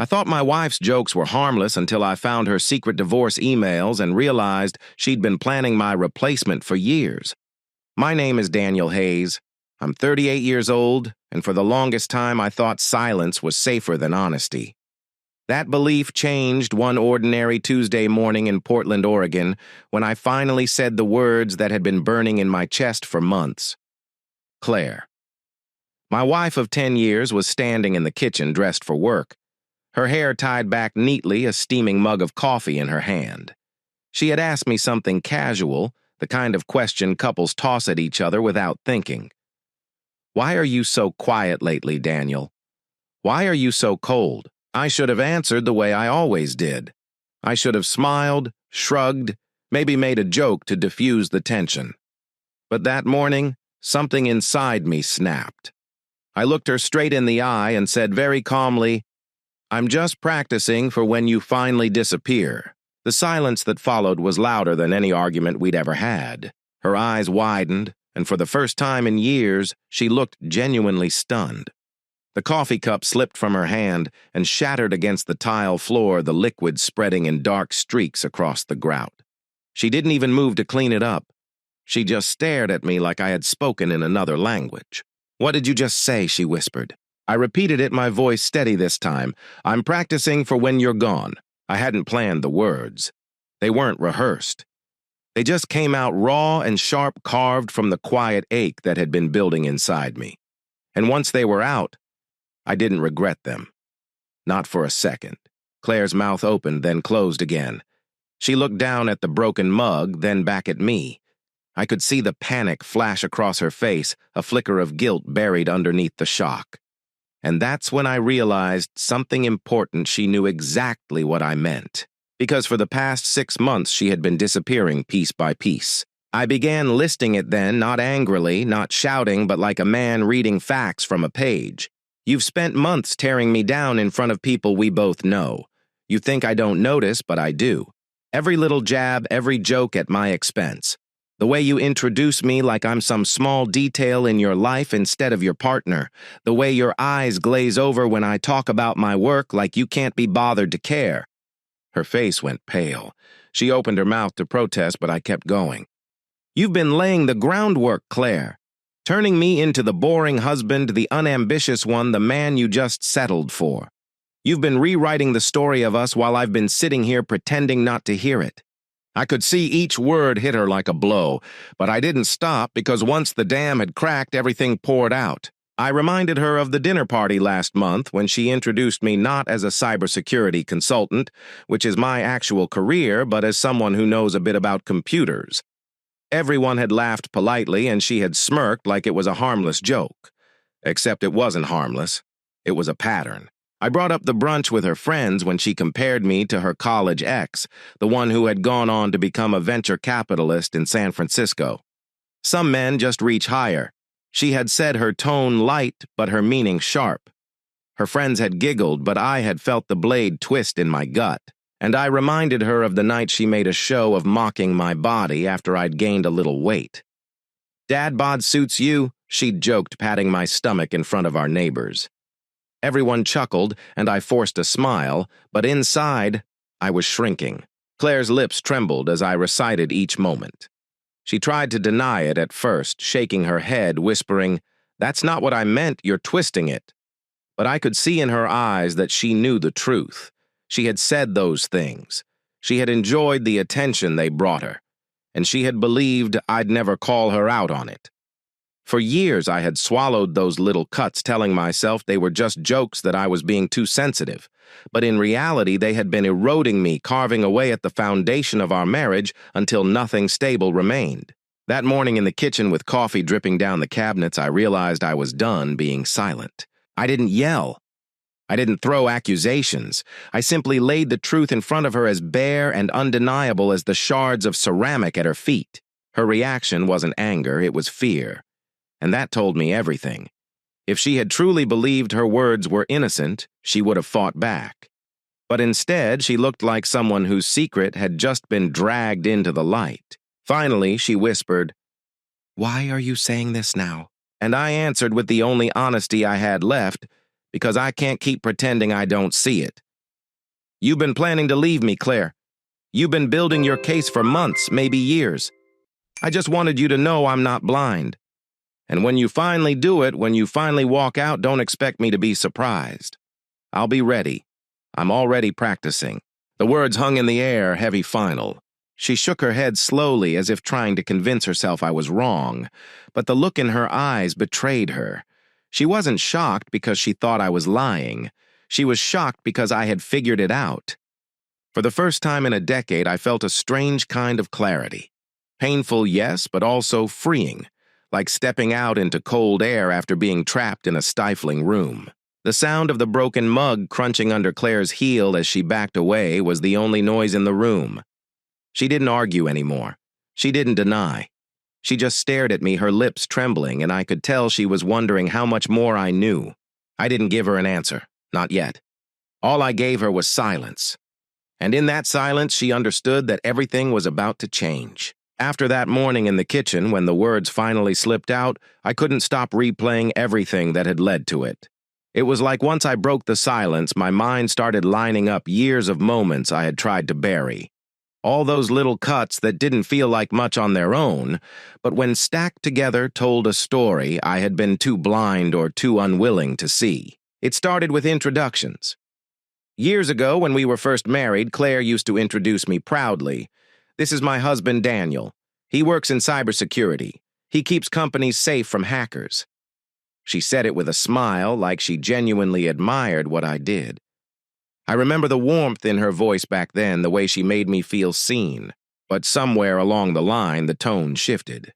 I thought my wife's jokes were harmless until I found her secret divorce emails and realized she'd been planning my replacement for years. My name is Daniel Hayes. I'm 38 years old, and for the longest time I thought silence was safer than honesty. That belief changed one ordinary Tuesday morning in Portland, Oregon, when I finally said the words that had been burning in my chest for months. Claire. My wife of 10 years was standing in the kitchen dressed for work, her hair tied back neatly, a steaming mug of coffee in her hand. She had asked me something casual, the kind of question couples toss at each other without thinking. "Why are you so quiet lately, Daniel? Why are you so cold?" I should have answered the way I always did. I should have smiled, shrugged, maybe made a joke to diffuse the tension. But that morning, something inside me snapped. I looked her straight in the eye and said very calmly, "I'm just practicing for when you finally disappear." The silence that followed was louder than any argument we'd ever had. Her eyes widened, and for the first time in years, she looked genuinely stunned. The coffee cup slipped from her hand and shattered against the tile floor, the liquid spreading in dark streaks across the grout. She didn't even move to clean it up. She just stared at me like I had spoken in another language. "What did you just say?" she whispered. I repeated it, my voice steady this time. "I'm practicing for when you're gone." I hadn't planned the words. They weren't rehearsed. They just came out raw and sharp, carved from the quiet ache that had been building inside me. And once they were out, I didn't regret them. Not for a second. Claire's mouth opened, then closed again. She looked down at the broken mug, then back at me. I could see the panic flash across her face, a flicker of guilt buried underneath the shock. And that's when I realized something important. She knew exactly what I meant. Because for the past 6 months she had been disappearing piece by piece. I began listing it then, not angrily, not shouting, but like a man reading facts from a page. "You've spent months tearing me down in front of people we both know. You think I don't notice, but I do. Every little jab, every joke at my expense. The way you introduce me like I'm some small detail in your life instead of your partner. The way your eyes glaze over when I talk about my work like you can't be bothered to care." Her face went pale. She opened her mouth to protest, but I kept going. "You've been laying the groundwork, Claire. Turning me into the boring husband, the unambitious one, the man you just settled for. You've been rewriting the story of us while I've been sitting here pretending not to hear it." I could see each word hit her like a blow, but I didn't stop because once the dam had cracked, everything poured out. I reminded her of the dinner party last month when she introduced me not as a cybersecurity consultant, which is my actual career, but as someone who knows a bit about computers. Everyone had laughed politely, and she had smirked like it was a harmless joke. Except it wasn't harmless. It was a pattern. I brought up the brunch with her friends when she compared me to her college ex, the one who had gone on to become a venture capitalist in San Francisco. Some men just reach higher. She had said her tone light, but her meaning sharp. Her friends had giggled, but I had felt the blade twist in my gut. And I reminded her of the night she made a show of mocking my body after I'd gained a little weight. "Dad bod suits you," she'd joked, patting my stomach in front of our neighbors. Everyone chuckled, and I forced a smile, but inside, I was shrinking. Claire's lips trembled as I recited each moment. She tried to deny it at first, shaking her head, whispering, "That's not what I meant, you're twisting it." But I could see in her eyes that she knew the truth. She had said those things. She had enjoyed the attention they brought her, and she had believed I'd never call her out on it. For years I had swallowed those little cuts, telling myself they were just jokes, that I was being too sensitive. But in reality, they had been eroding me, carving away at the foundation of our marriage until nothing stable remained. That morning in the kitchen with coffee dripping down the cabinets, I realized I was done being silent. I didn't yell. I didn't throw accusations. I simply laid the truth in front of her as bare and undeniable as the shards of ceramic at her feet. Her reaction wasn't anger, it was fear. And that told me everything. If she had truly believed her words were innocent, she would have fought back. But instead, she looked like someone whose secret had just been dragged into the light. Finally, she whispered, "Why are you saying this now?" And I answered with the only honesty I had left, because I can't keep pretending I don't see it. You've been planning to leave me, Claire. You've been building your case for months, maybe years. I just wanted you to know I'm not blind. And when you finally do it, when you finally walk out, don't expect me to be surprised. I'll be ready. I'm already practicing." The words hung in the air, heavy final. She shook her head slowly as if trying to convince herself I was wrong, but the look in her eyes betrayed her. She wasn't shocked because she thought I was lying. She was shocked because I had figured it out. For the first time in a decade, I felt a strange kind of clarity. Painful, yes, but also freeing, like stepping out into cold air after being trapped in a stifling room. The sound of the broken mug crunching under Claire's heel as she backed away was the only noise in the room. She didn't argue anymore. She didn't deny. She just stared at me, her lips trembling, and I could tell she was wondering how much more I knew. I didn't give her an answer, not yet. All I gave her was silence. And in that silence, she understood that everything was about to change. After that morning in the kitchen, when the words finally slipped out, I couldn't stop replaying everything that had led to it. It was like once I broke the silence, my mind started lining up years of moments I had tried to bury. All those little cuts that didn't feel like much on their own, but when stacked together told a story I had been too blind or too unwilling to see. It started with introductions. Years ago, when we were first married, Claire used to introduce me proudly. "This is my husband, Daniel. He works in cybersecurity. He keeps companies safe from hackers." She said it with a smile, like she genuinely admired what I did. I remember the warmth in her voice back then, the way she made me feel seen. But somewhere along the line, the tone shifted.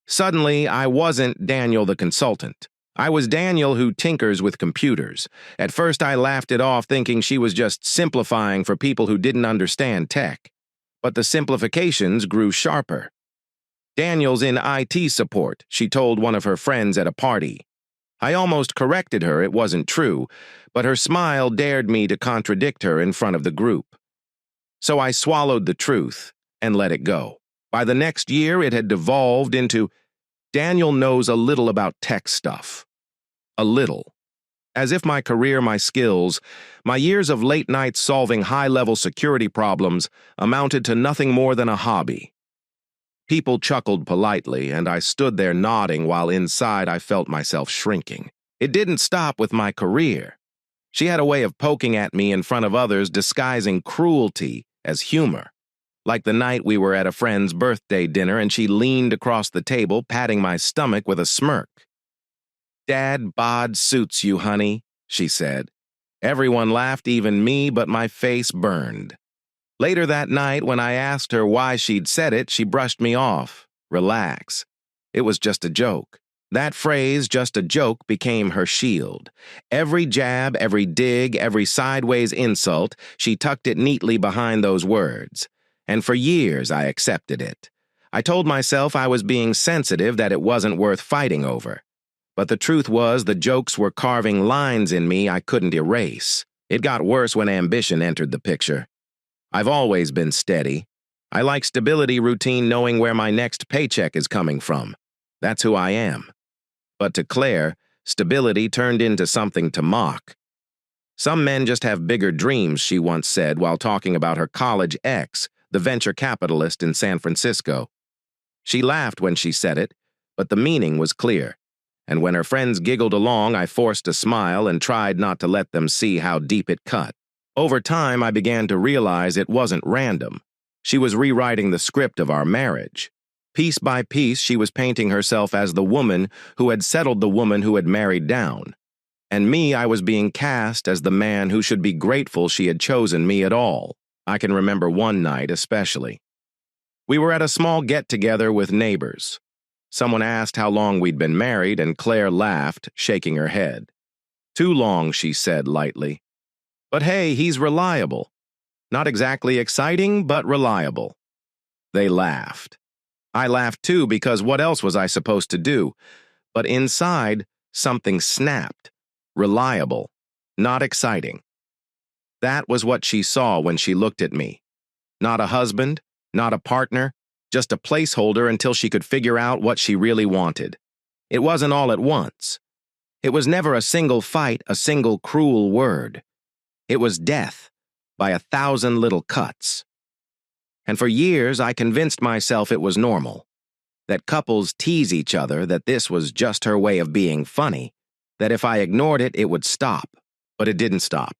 Suddenly, I wasn't Daniel the consultant. I was Daniel who tinkers with computers. At first, I laughed it off, thinking she was just simplifying for people who didn't understand tech. But the simplifications grew sharper. "Daniel's in IT support," she told one of her friends at a party. I almost corrected her, it wasn't true, but her smile dared me to contradict her in front of the group. So I swallowed the truth and let it go. By the next year, it had devolved into, "Daniel knows a little about tech stuff." A little. As if my career, my skills, my years of late nights solving high-level security problems amounted to nothing more than a hobby. People chuckled politely, and I stood there nodding while inside I felt myself shrinking. It didn't stop with my career. She had a way of poking at me in front of others, disguising cruelty as humor. Like the night we were at a friend's birthday dinner and she leaned across the table, patting my stomach with a smirk. "Dad bod suits you, honey," she said. Everyone laughed, even me, but my face burned. Later that night, when I asked her why she'd said it, she brushed me off. "Relax. It was just a joke." That phrase, "just a joke," became her shield. Every jab, every dig, every sideways insult, she tucked it neatly behind those words. And for years, I accepted it. I told myself I was being sensitive, that it wasn't worth fighting over. But the truth was, the jokes were carving lines in me I couldn't erase. It got worse when ambition entered the picture. I've always been steady. I like stability, routine, knowing where my next paycheck is coming from. That's who I am. But to Claire, stability turned into something to mock. "Some men just have bigger dreams," she once said while talking about her college ex, the venture capitalist in San Francisco. She laughed when she said it, but the meaning was clear. And when her friends giggled along, I forced a smile and tried not to let them see how deep it cut. Over time, I began to realize it wasn't random. She was rewriting the script of our marriage. Piece by piece, she was painting herself as the woman who had settled the woman who had married down. And me, I was being cast as the man who should be grateful she had chosen me at all. I can remember one night especially. We were at a small get-together with neighbors. Someone asked how long we'd been married, and Claire laughed, shaking her head. "Too long," she said lightly. "But hey, he's reliable. Not exactly exciting, but reliable." They laughed. I laughed too, because what else was I supposed to do? But inside, something snapped. Reliable, not exciting. That was what she saw when she looked at me. Not a husband, not a partner, just a placeholder until she could figure out what she really wanted. It wasn't all at once. It was never a single fight, a single cruel word. It was death, by 1,000 little cuts. And for years, I convinced myself it was normal, that couples tease each other, that this was just her way of being funny, that if I ignored it, it would stop. But it didn't stop.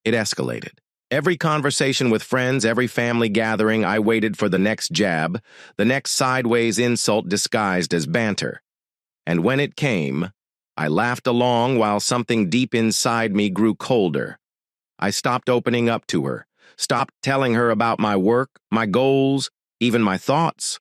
It escalated. Every conversation with friends, every family gathering, I waited for the next jab, the next sideways insult disguised as banter. And when it came, I laughed along while something deep inside me grew colder. I stopped opening up to her, stopped telling her about my work, my goals, even my thoughts.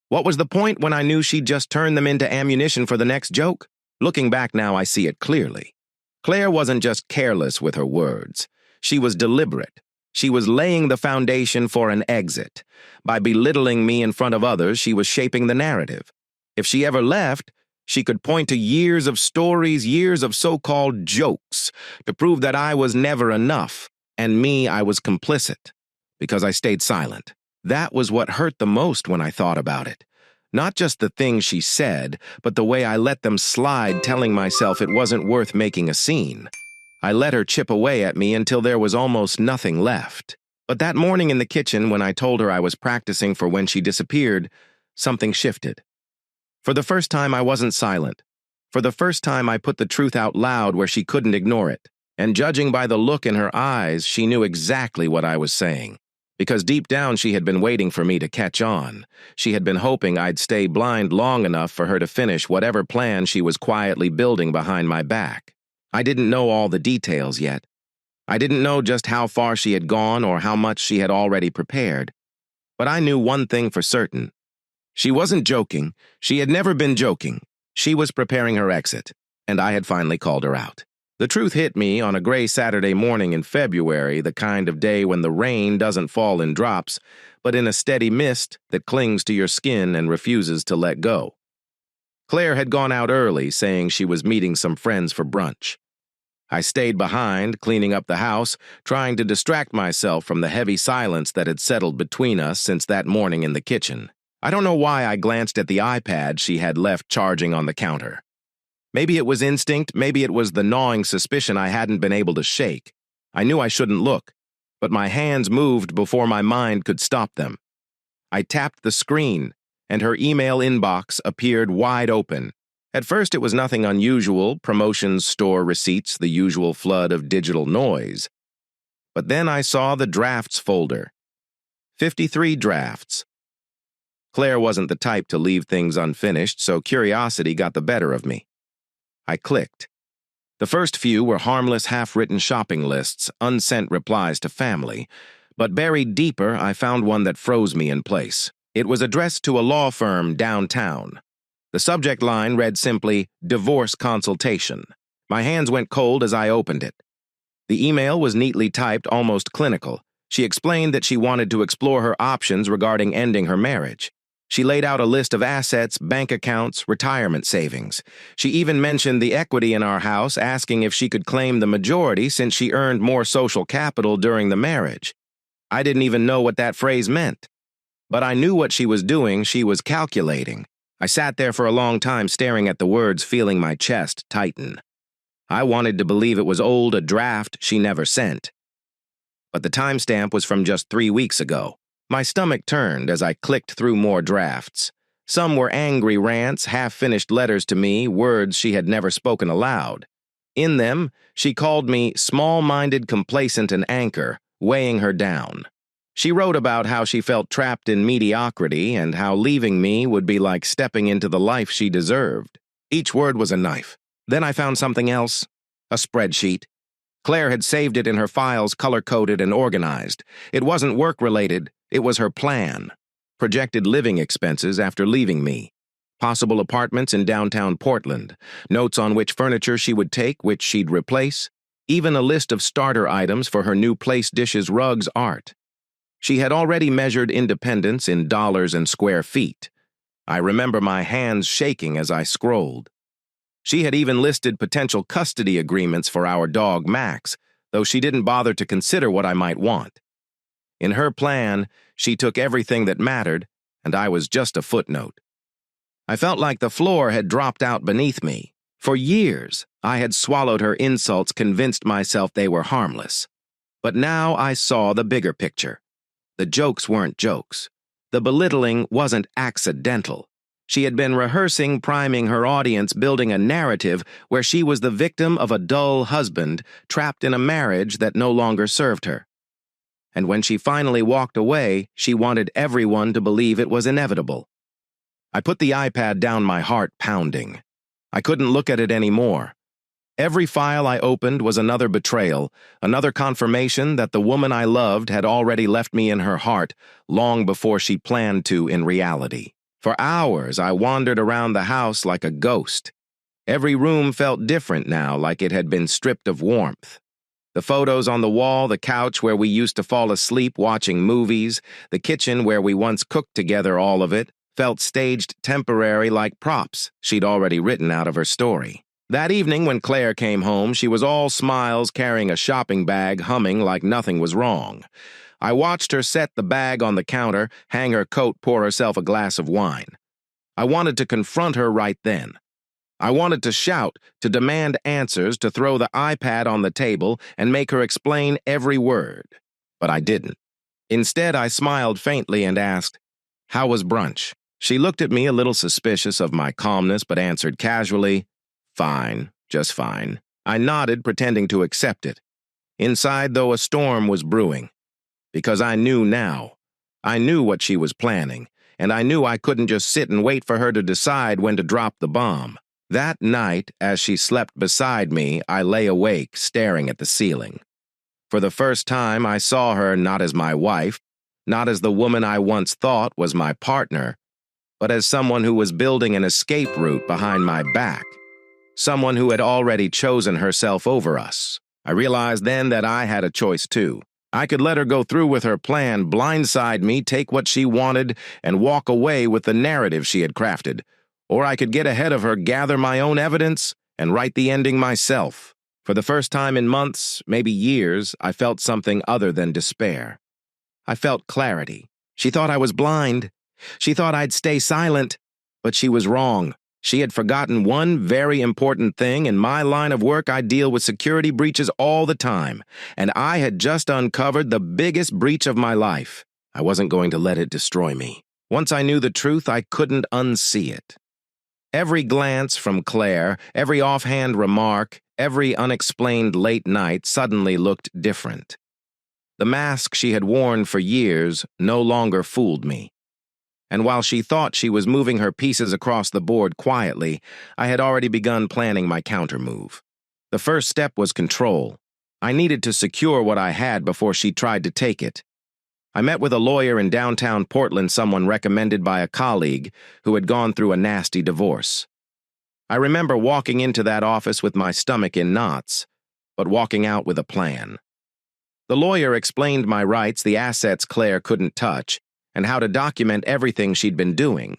What was the point when I knew she'd just turn them into ammunition for the next joke? Looking back now, I see it clearly. Claire wasn't just careless with her words. She was deliberate. She was laying the foundation for an exit. By belittling me in front of others, she was shaping the narrative. If she ever left, she could point to years of stories, years of so-called jokes, to prove that I was never enough, and me, I was complicit, because I stayed silent. That was what hurt the most when I thought about it. Not just the things she said, but the way I let them slide, telling myself it wasn't worth making a scene. I let her chip away at me until there was almost nothing left. But that morning in the kitchen, when I told her I was practicing for when she disappeared, something shifted. For the first time, I wasn't silent. For the first time, I put the truth out loud where she couldn't ignore it. And judging by the look in her eyes, she knew exactly what I was saying. Because deep down, she had been waiting for me to catch on. She had been hoping I'd stay blind long enough for her to finish whatever plan she was quietly building behind my back. I didn't know all the details yet. I didn't know just how far she had gone or how much she had already prepared. But I knew one thing for certain. She wasn't joking. She had never been joking. She was preparing her exit, and I had finally called her out. The truth hit me on a gray Saturday morning in February, the kind of day when the rain doesn't fall in drops, but in a steady mist that clings to your skin and refuses to let go. Claire had gone out early, saying she was meeting some friends for brunch. I stayed behind, cleaning up the house, trying to distract myself from the heavy silence that had settled between us since that morning in the kitchen. I don't know why I glanced at the iPad she had left charging on the counter. Maybe it was instinct, maybe it was the gnawing suspicion I hadn't been able to shake. I knew I shouldn't look, but my hands moved before my mind could stop them. I tapped the screen, and her email inbox appeared wide open. At first, it was nothing unusual, promotions, store receipts, the usual flood of digital noise. But then I saw the drafts folder. 53 drafts. Claire wasn't the type to leave things unfinished, so curiosity got the better of me. I clicked. The first few were harmless half-written shopping lists, unsent replies to family, but buried deeper, I found one that froze me in place. It was addressed to a law firm downtown. The subject line read simply, "Divorce Consultation." My hands went cold as I opened it. The email was neatly typed, almost clinical. She explained that she wanted to explore her options regarding ending her marriage. She laid out a list of assets, bank accounts, retirement savings. She even mentioned the equity in our house, asking if she could claim the majority since she earned more social capital during the marriage. I didn't even know what that phrase meant. But I knew what she was doing. She was calculating. I sat there for a long time staring at the words, feeling my chest tighten. I wanted to believe it was a draft she never sent. But the timestamp was from just 3 weeks ago. My stomach turned as I clicked through more drafts. Some were angry rants, half-finished letters to me, words she had never spoken aloud. In them, she called me small-minded, complacent, and anchor, weighing her down. She wrote about how she felt trapped in mediocrity and how leaving me would be like stepping into the life she deserved. Each word was a knife. Then I found something else, a spreadsheet. Claire had saved it in her files, color-coded and organized. It wasn't work-related, it was her plan. Projected living expenses after leaving me. Possible apartments in downtown Portland. Notes on which furniture she would take, which she'd replace. Even a list of starter items for her new place dishes, rugs, art. She had already measured independence in dollars and square feet. I remember my hands shaking as I scrolled. She had even listed potential custody agreements for our dog Max, though she didn't bother to consider what I might want. In her plan, she took everything that mattered, and I was just a footnote. I felt like the floor had dropped out beneath me. For years, I had swallowed her insults, convinced myself they were harmless. But now I saw the bigger picture. The jokes weren't jokes. The belittling wasn't accidental. She had been rehearsing, priming her audience, building a narrative where she was the victim of a dull husband trapped in a marriage that no longer served her. And when she finally walked away, she wanted everyone to believe it was inevitable. I put the iPad down, my heart pounding. I couldn't look at it anymore. Every file I opened was another betrayal, another confirmation that the woman I loved had already left me in her heart long before she planned to in reality. For hours, I wandered around the house like a ghost. Every room felt different now, like it had been stripped of warmth. The photos on the wall, the couch where we used to fall asleep watching movies, the kitchen where we once cooked together, all of it felt staged, temporary, like props she'd already written out of her story. That evening when Claire came home, she was all smiles, carrying a shopping bag, humming like nothing was wrong. I watched her set the bag on the counter, hang her coat, pour herself a glass of wine. I wanted to confront her right then. I wanted to shout, to demand answers, to throw the iPad on the table and make her explain every word. But I didn't. Instead, I smiled faintly and asked, "How was brunch?" She looked at me a little suspicious of my calmness, but answered casually, "Fine, just fine." I nodded, pretending to accept it. Inside, though, a storm was brewing. Because I knew now. I knew what she was planning, and I knew I couldn't just sit and wait for her to decide when to drop the bomb. That night, as she slept beside me, I lay awake, staring at the ceiling. For the first time, I saw her not as my wife, not as the woman I once thought was my partner, but as someone who was building an escape route behind my back. Someone who had already chosen herself over us. I realized then that I had a choice too. I could let her go through with her plan, blindside me, take what she wanted, and walk away with the narrative she had crafted. Or I could get ahead of her, gather my own evidence, and write the ending myself. For the first time in months, maybe years, I felt something other than despair. I felt clarity. She thought I was blind. She thought I'd stay silent. But she was wrong. She had forgotten one very important thing. In my line of work, I deal with security breaches all the time, and I had just uncovered the biggest breach of my life. I wasn't going to let it destroy me. Once I knew the truth, I couldn't unsee it. Every glance from Claire, every offhand remark, every unexplained late night suddenly looked different. The mask she had worn for years no longer fooled me. And while she thought she was moving her pieces across the board quietly, I had already begun planning my countermove. The first step was control. I needed to secure what I had before she tried to take it. I met with a lawyer in downtown Portland, someone recommended by a colleague who had gone through a nasty divorce. I remember walking into that office with my stomach in knots, but walking out with a plan. The lawyer explained my rights, the assets Claire couldn't touch, and how to document everything she'd been doing.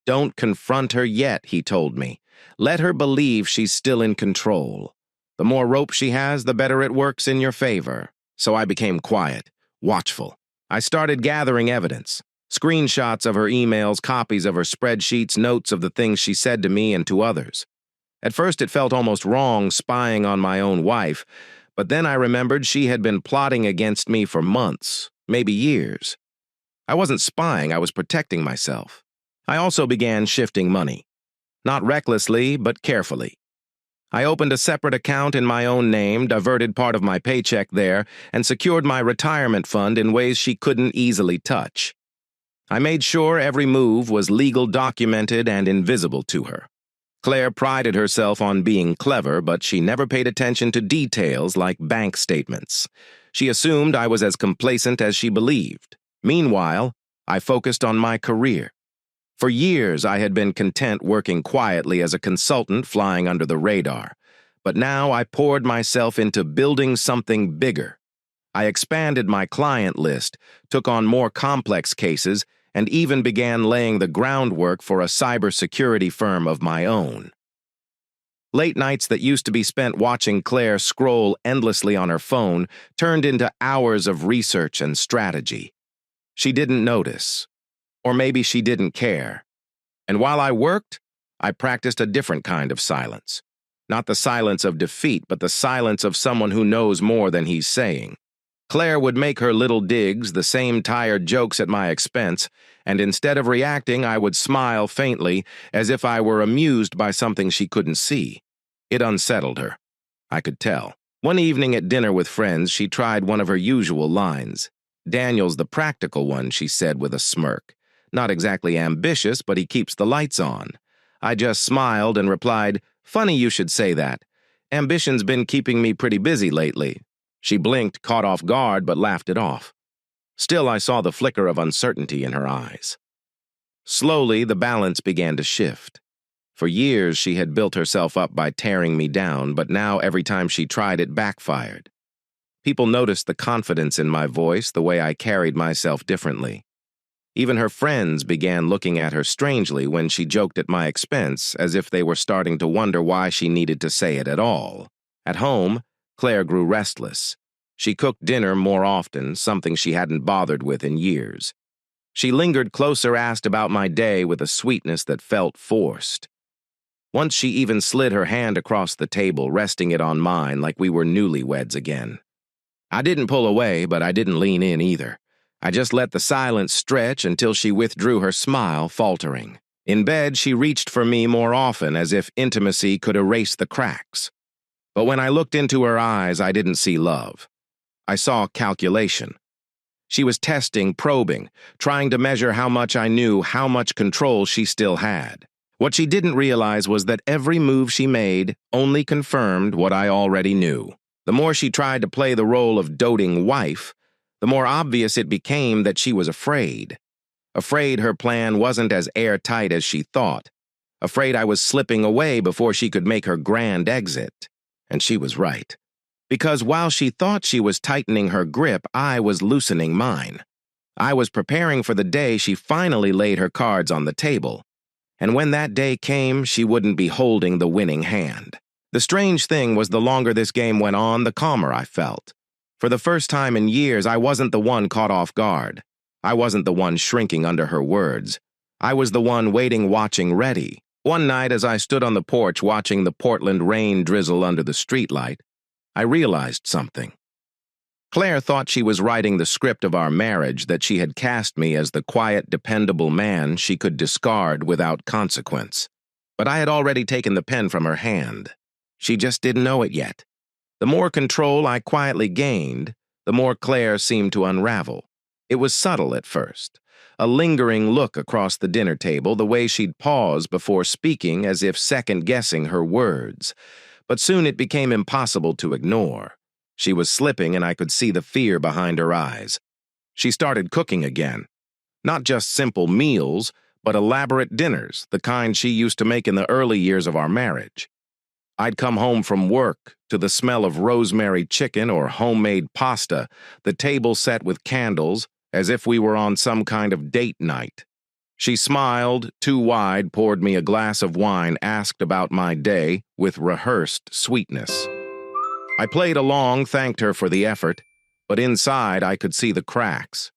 "Don't confront her yet," he told me. "Let her believe she's still in control. The more rope she has, the better it works in your favor." So I became quiet, watchful. I started gathering evidence. Screenshots of her emails, copies of her spreadsheets, notes of the things she said to me and to others. At first it felt almost wrong spying on my own wife, but then I remembered she had been plotting against me for months, maybe years. I wasn't spying, I was protecting myself. I also began shifting money. Not recklessly, but carefully. I opened a separate account in my own name, diverted part of my paycheck there, and secured my retirement fund in ways she couldn't easily touch. I made sure every move was legal, documented, and invisible to her. Claire prided herself on being clever, but she never paid attention to details like bank statements. She assumed I was as complacent as she believed. Meanwhile, I focused on my career. For years, I had been content working quietly as a consultant, flying under the radar. But now I poured myself into building something bigger. I expanded my client list, took on more complex cases, and even began laying the groundwork for a cybersecurity firm of my own. Late nights that used to be spent watching Claire scroll endlessly on her phone turned into hours of research and strategy. She didn't notice. Or maybe she didn't care. And while I worked, I practiced a different kind of silence. Not the silence of defeat, but the silence of someone who knows more than he's saying. Claire would make her little digs, the same tired jokes at my expense, and instead of reacting, I would smile faintly, as if I were amused by something she couldn't see. It unsettled her. I could tell. One evening at dinner with friends, she tried one of her usual lines. "Daniel's the practical one," she said with a smirk. "Not exactly ambitious, but he keeps the lights on." I just smiled and replied, "Funny you should say that. Ambition's been keeping me pretty busy lately." She blinked, caught off guard, but laughed it off. Still, I saw the flicker of uncertainty in her eyes. Slowly, the balance began to shift. For years, she had built herself up by tearing me down, but now every time she tried, it backfired. People noticed the confidence in my voice, the way I carried myself differently. Even her friends began looking at her strangely when she joked at my expense, as if they were starting to wonder why she needed to say it at all. At home, Claire grew restless. She cooked dinner more often, something she hadn't bothered with in years. She lingered closer, asked about my day with a sweetness that felt forced. Once she even slid her hand across the table, resting it on mine like we were newlyweds again. I didn't pull away, but I didn't lean in either. I just let the silence stretch until she withdrew her smile, faltering. In bed, she reached for me more often, as if intimacy could erase the cracks. But when I looked into her eyes, I didn't see love. I saw calculation. She was testing, probing, trying to measure how much I knew, how much control she still had. What she didn't realize was that every move she made only confirmed what I already knew. The more she tried to play the role of doting wife, the more obvious it became that she was afraid. Afraid her plan wasn't as airtight as she thought. Afraid I was slipping away before she could make her grand exit. And she was right. Because while she thought she was tightening her grip, I was loosening mine. I was preparing for the day she finally laid her cards on the table. And when that day came, she wouldn't be holding the winning hand. The strange thing was the longer this game went on, the calmer I felt. For the first time in years, I wasn't the one caught off guard. I wasn't the one shrinking under her words. I was the one waiting, watching, ready. One night, as I stood on the porch watching the Portland rain drizzle under the streetlight, I realized something. Claire thought she was writing the script of our marriage, that she had cast me as the quiet, dependable man she could discard without consequence. But I had already taken the pen from her hand. She just didn't know it yet. The more control I quietly gained, the more Claire seemed to unravel. It was subtle at first. A lingering look across the dinner table, the way she'd pause before speaking as if second-guessing her words. But soon it became impossible to ignore. She was slipping, and I could see the fear behind her eyes. She started cooking again. Not just simple meals, but elaborate dinners, the kind she used to make in the early years of our marriage. I'd come home from work to the smell of rosemary chicken or homemade pasta, the table set with candles, as if we were on some kind of date night. She smiled, too wide, poured me a glass of wine, asked about my day with rehearsed sweetness. I played along, thanked her for the effort, but inside I could see the cracks.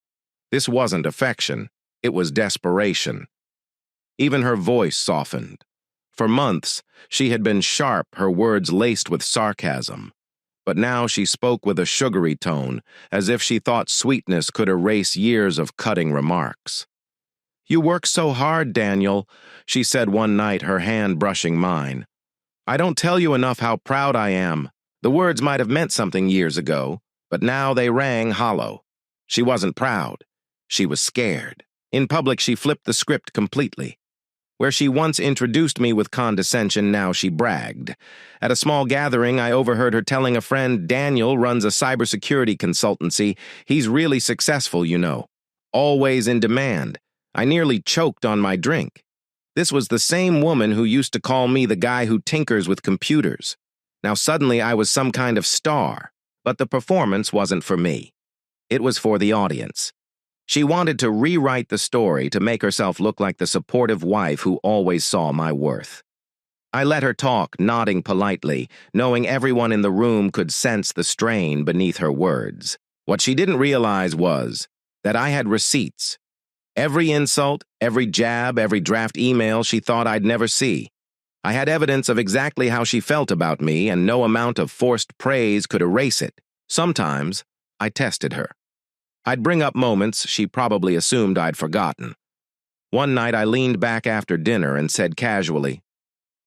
This wasn't affection, it was desperation. Even her voice softened. For months, she had been sharp, her words laced with sarcasm. But now she spoke with a sugary tone, as if she thought sweetness could erase years of cutting remarks. "You work so hard, Daniel," she said one night, her hand brushing mine. "I don't tell you enough how proud I am." The words might have meant something years ago, but now they rang hollow. She wasn't proud. She was scared. In public, she flipped the script completely. Where she once introduced me with condescension, now she bragged. At a small gathering, I overheard her telling a friend, "Daniel runs a cybersecurity consultancy. He's really successful, you know. Always in demand." I nearly choked on my drink. This was the same woman who used to call me the guy who tinkers with computers. Now suddenly I was some kind of star, but the performance wasn't for me. It was for the audience. She wanted to rewrite the story to make herself look like the supportive wife who always saw my worth. I let her talk, nodding politely, knowing everyone in the room could sense the strain beneath her words. What she didn't realize was that I had receipts. Every insult, every jab, every draft email she thought I'd never see. I had evidence of exactly how she felt about me, and no amount of forced praise could erase it. Sometimes, I tested her. I'd bring up moments she probably assumed I'd forgotten. One night I leaned back after dinner and said casually,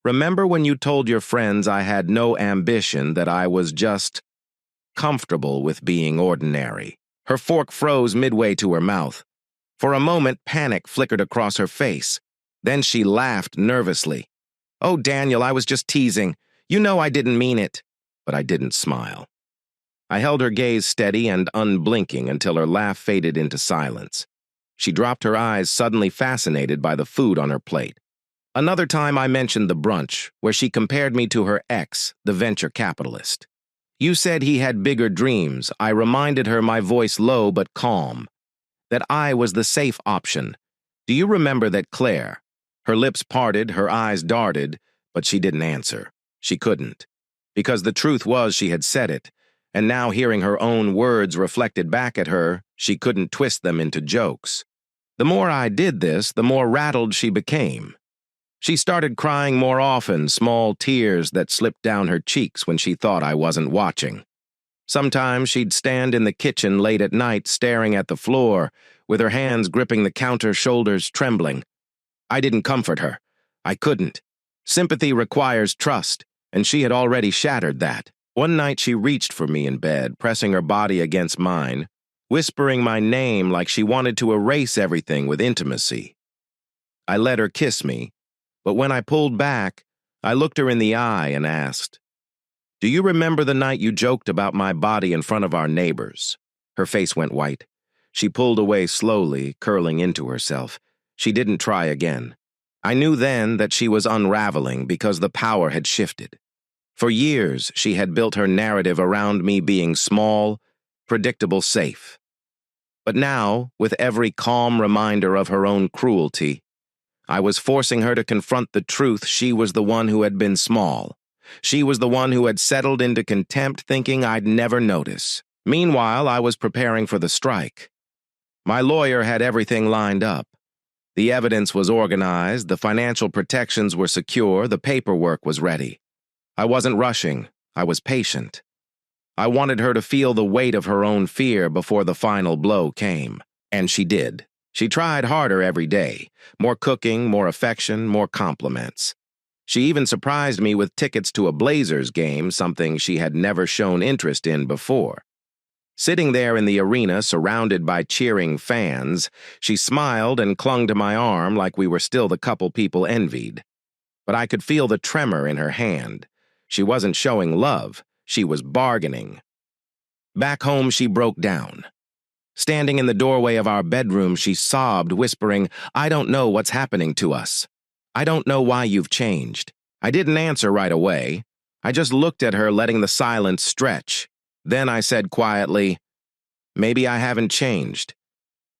"Remember when you told your friends I had no ambition, that I was just comfortable with being ordinary?" Her fork froze midway to her mouth. For a moment, panic flickered across her face. Then she laughed nervously. "Oh, Daniel, I was just teasing. You know I didn't mean it." But I didn't smile. I held her gaze steady and unblinking until her laugh faded into silence. She dropped her eyes, suddenly fascinated by the food on her plate. Another time I mentioned the brunch, where she compared me to her ex, the venture capitalist. "You said he had bigger dreams." I reminded her, my voice low but calm, that I was the safe option. "Do you remember that Claire?" Her lips parted, her eyes darted, but she didn't answer. She couldn't. Because the truth was she had said it, and now hearing her own words reflected back at her, she couldn't twist them into jokes. The more I did this, the more rattled she became. She started crying more often, small tears that slipped down her cheeks when she thought I wasn't watching. Sometimes she'd stand in the kitchen late at night staring at the floor, with her hands gripping the counter, shoulders trembling. I didn't comfort her. I couldn't. Sympathy requires trust, and she had already shattered that. One night she reached for me in bed, pressing her body against mine, whispering my name like she wanted to erase everything with intimacy. I let her kiss me, but when I pulled back, I looked her in the eye and asked, "Do you remember the night you joked about my body in front of our neighbors?" Her face went white. She pulled away slowly, curling into herself. She didn't try again. I knew then that she was unraveling because the power had shifted. For years, she had built her narrative around me being small, predictable, safe. But now, with every calm reminder of her own cruelty, I was forcing her to confront the truth. She was the one who had been small. She was the one who had settled into contempt, thinking I'd never notice. Meanwhile, I was preparing for the strike. My lawyer had everything lined up. The evidence was organized, the financial protections were secure, the paperwork was ready. I wasn't rushing. I was patient. I wanted her to feel the weight of her own fear before the final blow came. And she did. She tried harder every day. More cooking, more affection, more compliments. She even surprised me with tickets to a Blazers game, something she had never shown interest in before. Sitting there in the arena, surrounded by cheering fans, she smiled and clung to my arm like we were still the couple people envied. But I could feel the tremor in her hand. She wasn't showing love. She was bargaining. Back home, she broke down. Standing in the doorway of our bedroom, she sobbed, whispering, "I don't know what's happening to us. I don't know why you've changed." I didn't answer right away. I just looked at her, letting the silence stretch. Then I said quietly, "Maybe I haven't changed.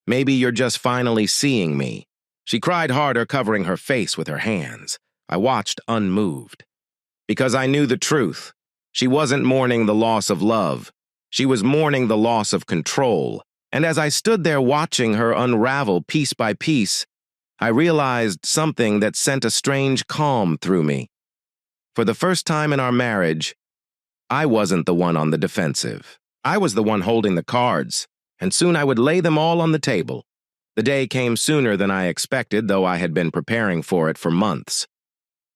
Maybe you're just finally seeing me." She cried harder, covering her face with her hands. I watched unmoved. Because I knew the truth. She wasn't mourning the loss of love. She was mourning the loss of control. And as I stood there watching her unravel piece by piece, I realized something that sent a strange calm through me. For the first time in our marriage, I wasn't the one on the defensive. I was the one holding the cards, and soon I would lay them all on the table. The day came sooner than I expected, though I had been preparing for it for months.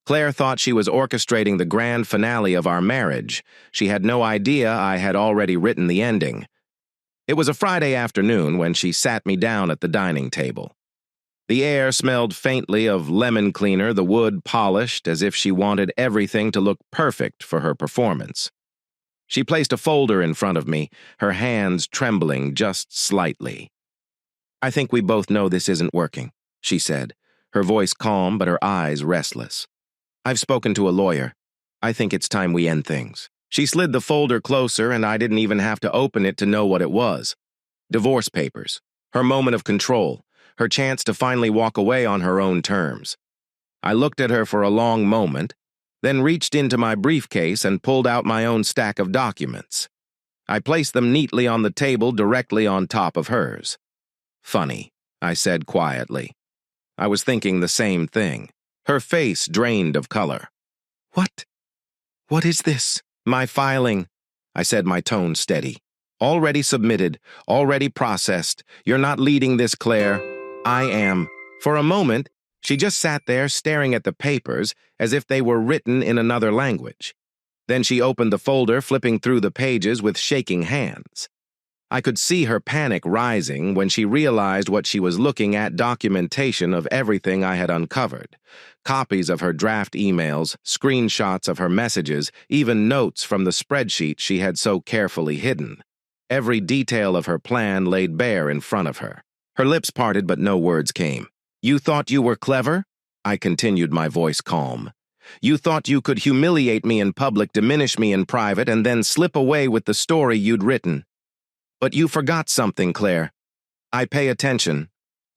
Claire thought she was orchestrating the grand finale of our marriage. She had no idea I had already written the ending. It was a Friday afternoon when she sat me down at the dining table. The air smelled faintly of lemon cleaner, the wood polished, as if she wanted everything to look perfect for her performance. She placed a folder in front of me, her hands trembling just slightly. "I think we both know this isn't working," she said, her voice calm but her eyes restless. "I've spoken to a lawyer. I think it's time we end things." She slid the folder closer, and I didn't even have to open it to know what it was. Divorce papers. Her moment of control. Her chance to finally walk away on her own terms. I looked at her for a long moment, then reached into my briefcase and pulled out my own stack of documents. I placed them neatly on the table directly on top of hers. "Funny," I said quietly. I was thinking the same thing. Her face drained of color. What is this?" "My filing," I said, my tone steady. Already submitted, already processed. You're not leading this, Claire. I am. For a moment, she just sat there staring at the papers as if they were written in another language. Then she opened the folder, flipping through the pages with shaking hands. I could see her panic rising when she realized what she was looking at: documentation of everything I had uncovered. Copies of her draft emails, screenshots of her messages, even notes from the spreadsheet she had so carefully hidden. Every detail of her plan laid bare in front of her. Her lips parted, but no words came. You thought you were clever? I continued, my voice calm. You thought you could humiliate me in public, diminish me in private, and then slip away with the story you'd written. But you forgot something, Claire. I pay attention.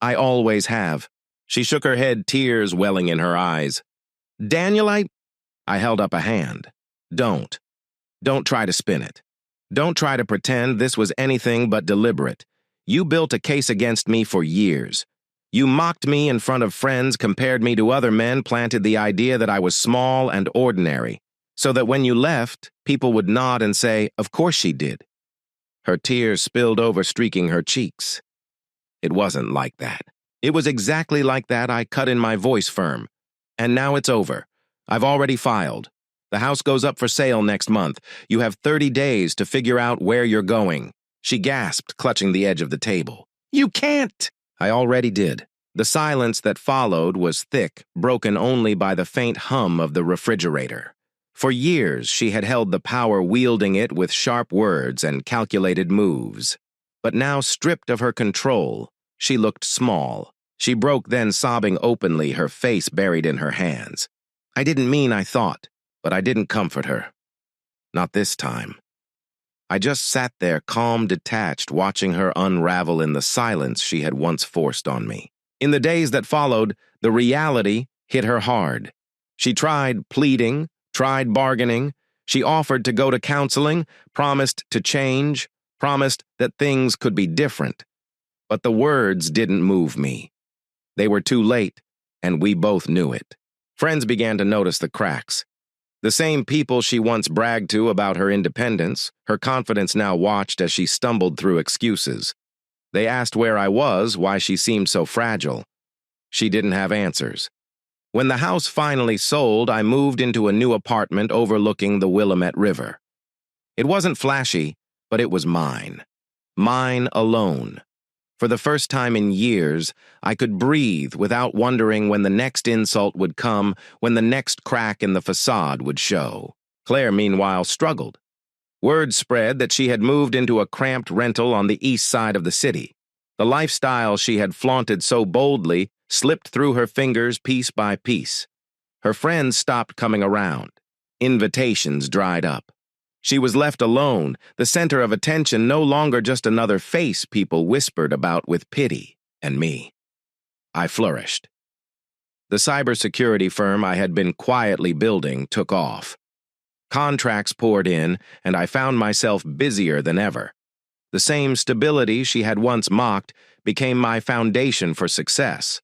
I always have. She shook her head, tears welling in her eyes. Daniel, I held up a hand. Don't. Don't try to spin it. Don't try to pretend this was anything but deliberate. You built a case against me for years. You mocked me in front of friends, compared me to other men, planted the idea that I was small and ordinary, so that when you left, people would nod and say, of course she did. Her tears spilled over, streaking her cheeks. It wasn't like that. It was exactly like that. I cut in, my voice firm. And now it's over. I've already filed. The house goes up for sale next month. You have 30 days to figure out where you're going. She gasped, clutching the edge of the table. You can't! I already did. The silence that followed was thick, broken only by the faint hum of the refrigerator. For years, she had held the power, wielding it with sharp words and calculated moves. But now, stripped of her control, she looked small. She broke then, sobbing openly, her face buried in her hands. I didn't mean I thought, but I didn't comfort her. Not this time. I just sat there, calm, detached, watching her unravel in the silence she had once forced on me. In the days that followed, the reality hit her hard. She tried pleading, tried bargaining. She offered to go to counseling, promised to change, promised that things could be different. But the words didn't move me. They were too late, and we both knew it. Friends began to notice the cracks. The same people she once bragged to about her independence, her confidence now watched as she stumbled through excuses. They asked where I was, why she seemed so fragile. She didn't have answers. When the house finally sold, I moved into a new apartment overlooking the Willamette River. It wasn't flashy, but it was mine. Mine alone. For the first time in years, I could breathe without wondering when the next insult would come, when the next crack in the facade would show. Claire, meanwhile, struggled. Word spread that she had moved into a cramped rental on the east side of the city. The lifestyle she had flaunted so boldly slipped through her fingers piece by piece. Her friends stopped coming around. Invitations dried up. She was left alone, the center of attention, no longer just another face people whispered about with pity, and me. I flourished. The cybersecurity firm I had been quietly building took off. Contracts poured in, and I found myself busier than ever. The same stability she had once mocked became my foundation for success.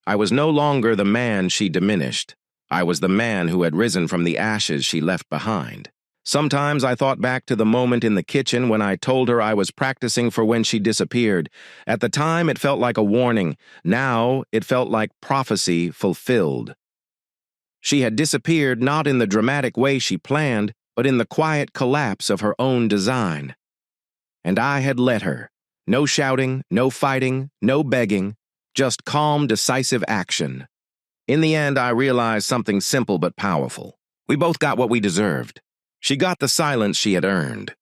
I was no longer the man she diminished. I was the man who had risen from the ashes she left behind. Sometimes I thought back to the moment in the kitchen when I told her I was practicing for when she disappeared. At the time, it felt like a warning. Now, it felt like prophecy fulfilled. She had disappeared not in the dramatic way she planned, but in the quiet collapse of her own design. And I had let her. No shouting, no fighting, no begging, just calm, decisive action. In the end, I realized something simple but powerful. We both got what we deserved. She got the silence she had earned,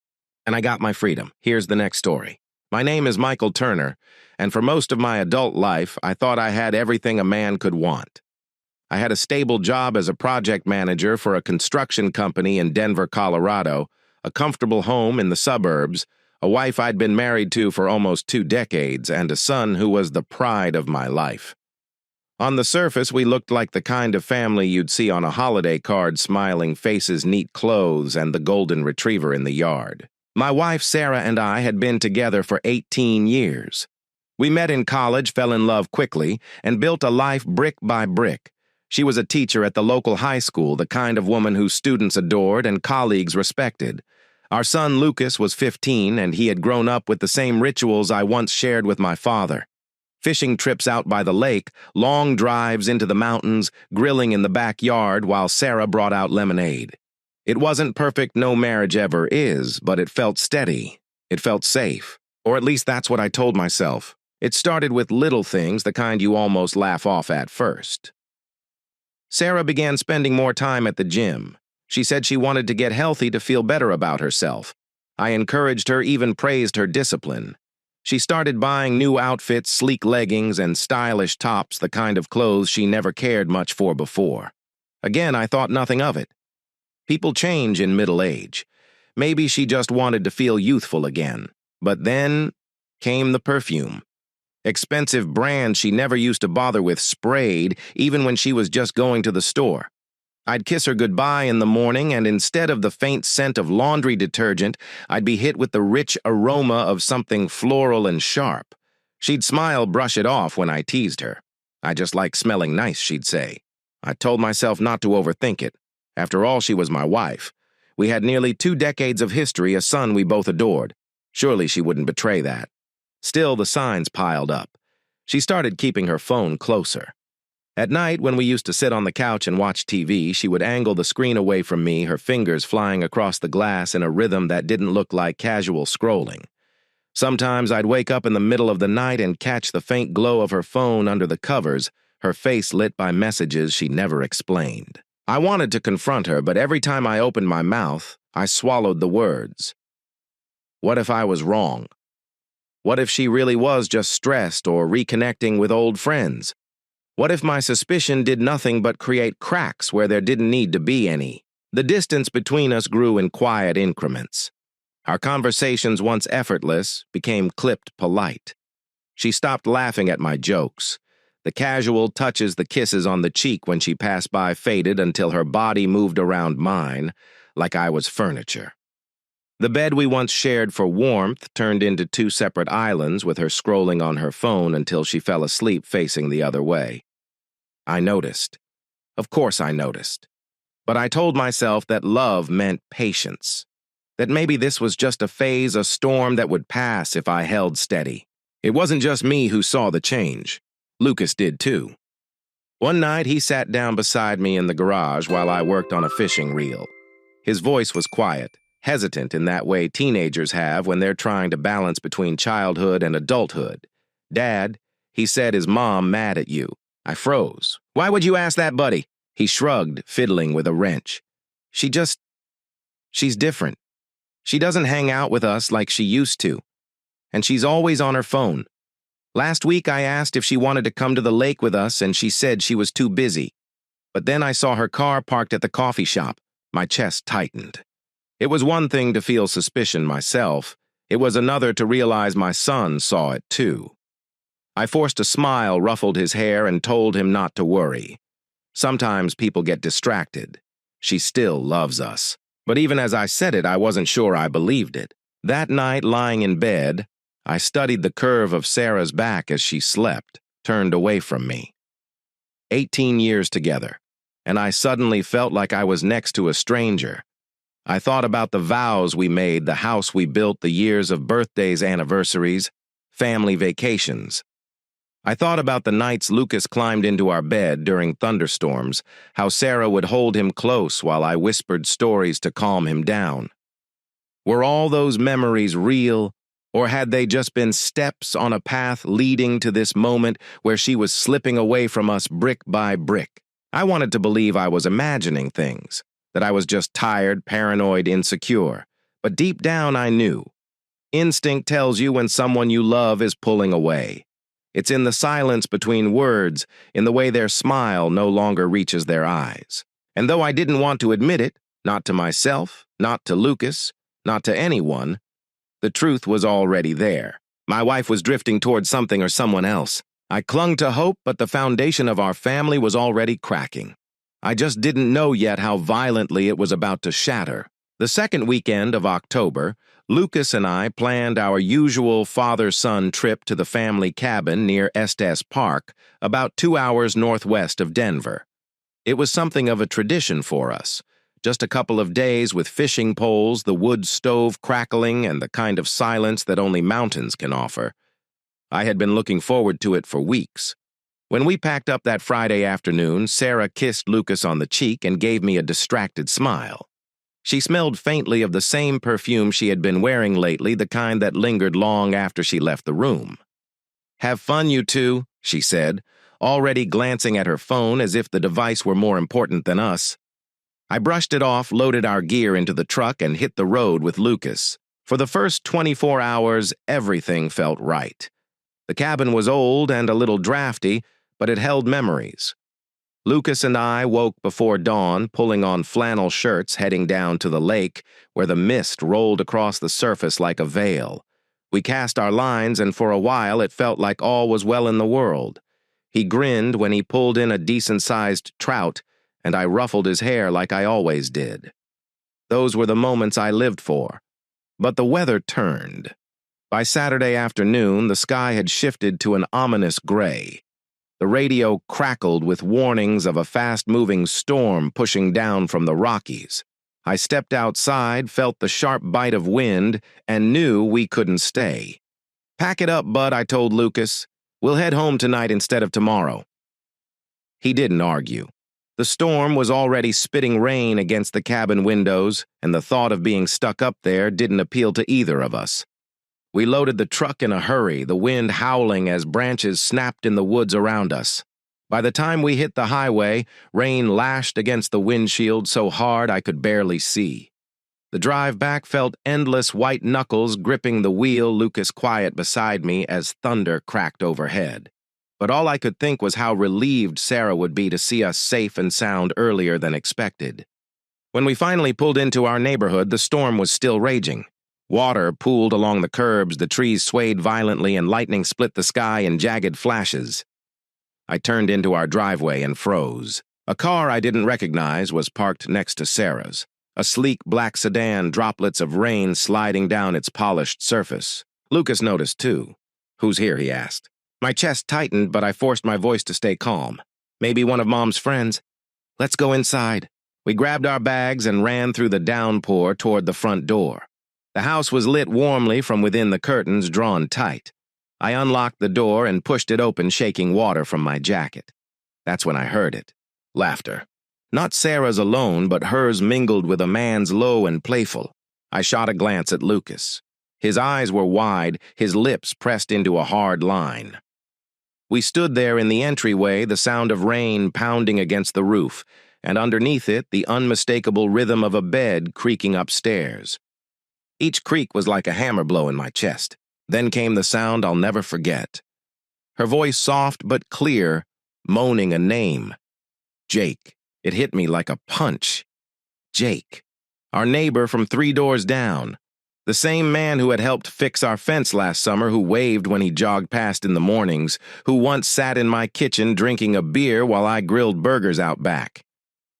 and I got my freedom. Here's the next story. My name is Michael Turner, and for most of my adult life, I thought I had everything a man could want. I had a stable job as a project manager for a construction company in Denver, Colorado, a comfortable home in the suburbs, a wife I'd been married to for almost 2 decades, and a son who was the pride of my life. On the surface, we looked like the kind of family you'd see on a holiday card: smiling faces, neat clothes, and the golden retriever in the yard. My wife, Sarah, and I had been together for 18 years. We met in college, fell in love quickly, and built a life brick by brick. She was a teacher at the local high school, the kind of woman whose students adored and colleagues respected. Our son Lucas was 15, and he had grown up with the same rituals I once shared with my father. Fishing trips out by the lake, long drives into the mountains, grilling in the backyard while Sarah brought out lemonade. It wasn't perfect, no marriage ever is, but it felt steady. It felt safe. Or at least that's what I told myself. It started with little things, the kind you almost laugh off at first. Sarah began spending more time at the gym. She said she wanted to get healthy to feel better about herself. I encouraged her, even praised her discipline. She started buying new outfits, sleek leggings, and stylish tops, the kind of clothes she never cared much for before. Again, I thought nothing of it. People change in middle age. Maybe she just wanted to feel youthful again. But then came the perfume. Expensive brands she never used to bother with sprayed, even when she was just going to the store. I'd kiss her goodbye in the morning, and instead of the faint scent of laundry detergent, I'd be hit with the rich aroma of something floral and sharp. She'd smile, brush it off when I teased her. "I just like smelling nice," she'd say. I told myself not to overthink it. After all, she was my wife. We had nearly 2 decades of history, a son we both adored. Surely she wouldn't betray that. Still, the signs piled up. She started keeping her phone closer. At night, when we used to sit on the couch and watch TV, she would angle the screen away from me, her fingers flying across the glass in a rhythm that didn't look like casual scrolling. Sometimes I'd wake up in the middle of the night and catch the faint glow of her phone under the covers, her face lit by messages she never explained. I wanted to confront her, but every time I opened my mouth, I swallowed the words. What if I was wrong? What if she really was just stressed or reconnecting with old friends? What if my suspicion did nothing but create cracks where there didn't need to be any? The distance between us grew in quiet increments. Our conversations, once effortless, became clipped polite. She stopped laughing at my jokes. The casual touches, the kisses on the cheek when she passed by faded until her body moved around mine like I was furniture. The bed we once shared for warmth turned into 2 separate islands, with her scrolling on her phone until she fell asleep facing the other way. I noticed. Of course I noticed. But I told myself that love meant patience. That maybe this was just a phase, a storm that would pass if I held steady. It wasn't just me who saw the change. Lucas did too. One night he sat down beside me in the garage while I worked on a fishing reel. His voice was quiet, hesitant in that way teenagers have when they're trying to balance between childhood and adulthood. "Dad," he said, "is Mom mad at you?" I froze. "Why would you ask that, buddy?" He shrugged, fiddling with a wrench. She's different. She doesn't hang out with us like she used to. And she's always on her phone. Last week I asked if she wanted to come to the lake with us, and she said she was too busy. But then I saw her car parked at the coffee shop. My chest tightened. It was one thing to feel suspicion myself. It was another to realize my son saw it too. I forced a smile, ruffled his hair, and told him not to worry. Sometimes people get distracted. She still loves us. But even as I said it, I wasn't sure I believed it. That night, lying in bed, I studied the curve of Sarah's back as she slept, turned away from me. 18 years together, and I suddenly felt like I was next to a stranger. I thought about the vows we made, the house we built, the years of birthdays, anniversaries, family vacations. I thought about the nights Lucas climbed into our bed during thunderstorms, how Sarah would hold him close while I whispered stories to calm him down. Were all those memories real, or had they just been steps on a path leading to this moment where she was slipping away from us brick by brick? I wanted to believe I was imagining things, that I was just tired, paranoid, insecure. But deep down I knew. Instinct tells you when someone you love is pulling away. It's in the silence between words, in the way their smile no longer reaches their eyes. And though I didn't want to admit it, not to myself, not to Lucas, not to anyone, the truth was already there. My wife was drifting towards something or someone else. I clung to hope, but the foundation of our family was already cracking. I just didn't know yet how violently it was about to shatter. The second weekend of October, Lucas and I planned our usual father-son trip to the family cabin near Estes Park, about 2 hours northwest of Denver. It was something of a tradition for us, Just a couple of days with fishing poles, the wood stove crackling, and the kind of silence that only mountains can offer. I had been looking forward to it for weeks. When we packed up that Friday afternoon, Sarah kissed Lucas on the cheek and gave me a distracted smile. She smelled faintly of the same perfume she had been wearing lately, the kind that lingered long after she left the room. "Have fun, you two," she said, already glancing at her phone as if the device were more important than us. I brushed it off, loaded our gear into the truck, and hit the road with Lucas. For the first 24 hours, everything felt right. The cabin was old and a little drafty, but it held memories. Lucas and I woke before dawn, pulling on flannel shirts, heading down to the lake, where the mist rolled across the surface like a veil. We cast our lines, and for a while it felt like all was well in the world. He grinned when he pulled in a decent-sized trout, and I ruffled his hair like I always did. Those were the moments I lived for. But the weather turned. By Saturday afternoon, the sky had shifted to an ominous gray. The radio crackled with warnings of a fast-moving storm pushing down from the Rockies. I stepped outside, felt the sharp bite of wind, and knew we couldn't stay. "Pack it up, bud," I told Lucas. "We'll head home tonight instead of tomorrow." He didn't argue. The storm was already spitting rain against the cabin windows, and the thought of being stuck up there didn't appeal to either of us. We loaded the truck in a hurry, the wind howling as branches snapped in the woods around us. By the time we hit the highway, rain lashed against the windshield so hard I could barely see. The drive back felt endless white knuckles gripping the wheel, Lucas quiet beside me as thunder cracked overhead. But all I could think was how relieved Sarah would be to see us safe and sound earlier than expected. When we finally pulled into our neighborhood, the storm was still raging. Water pooled along the curbs, the trees swayed violently, and lightning split the sky in jagged flashes. I turned into our driveway and froze. A car I didn't recognize was parked next to Sarah's. A sleek black sedan, droplets of rain sliding down its polished surface. Lucas noticed, too. "Who's here?" he asked. My chest tightened, but I forced my voice to stay calm. "Maybe one of Mom's friends." "Let's go inside." We grabbed our bags and ran through the downpour toward the front door. The house was lit warmly from within the curtains drawn tight. I unlocked the door and pushed it open, shaking water from my jacket. That's when I heard it. Laughter. Not Sarah's alone, but hers mingled with a man's, low and playful. I shot a glance at Lucas. His eyes were wide, his lips pressed into a hard line. We stood there in the entryway, the sound of rain pounding against the roof, and underneath it, the unmistakable rhythm of a bed creaking upstairs. Each creak was like a hammer blow in my chest. Then came the sound I'll never forget. Her voice soft but clear, moaning a name. Jake. It hit me like a punch. Jake. Our neighbor from 3 doors down. The same man who had helped fix our fence last summer, who waved when he jogged past in the mornings, who once sat in my kitchen drinking a beer while I grilled burgers out back.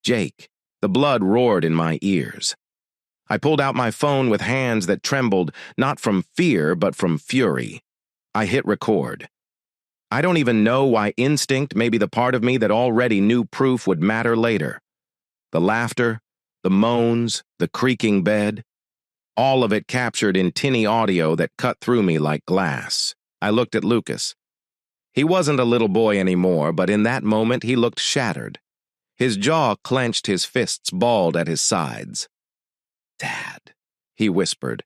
Jake. The blood roared in my ears. I pulled out my phone with hands that trembled, not from fear, but from fury. I hit record. I don't even know why instinct, maybe the part of me that already knew proof would matter later. The laughter, the moans, the creaking bed, all of it captured in tinny audio that cut through me like glass. I looked at Lucas. He wasn't a little boy anymore, but in that moment he looked shattered. His jaw clenched, his fists balled at his sides. "Dad," he whispered.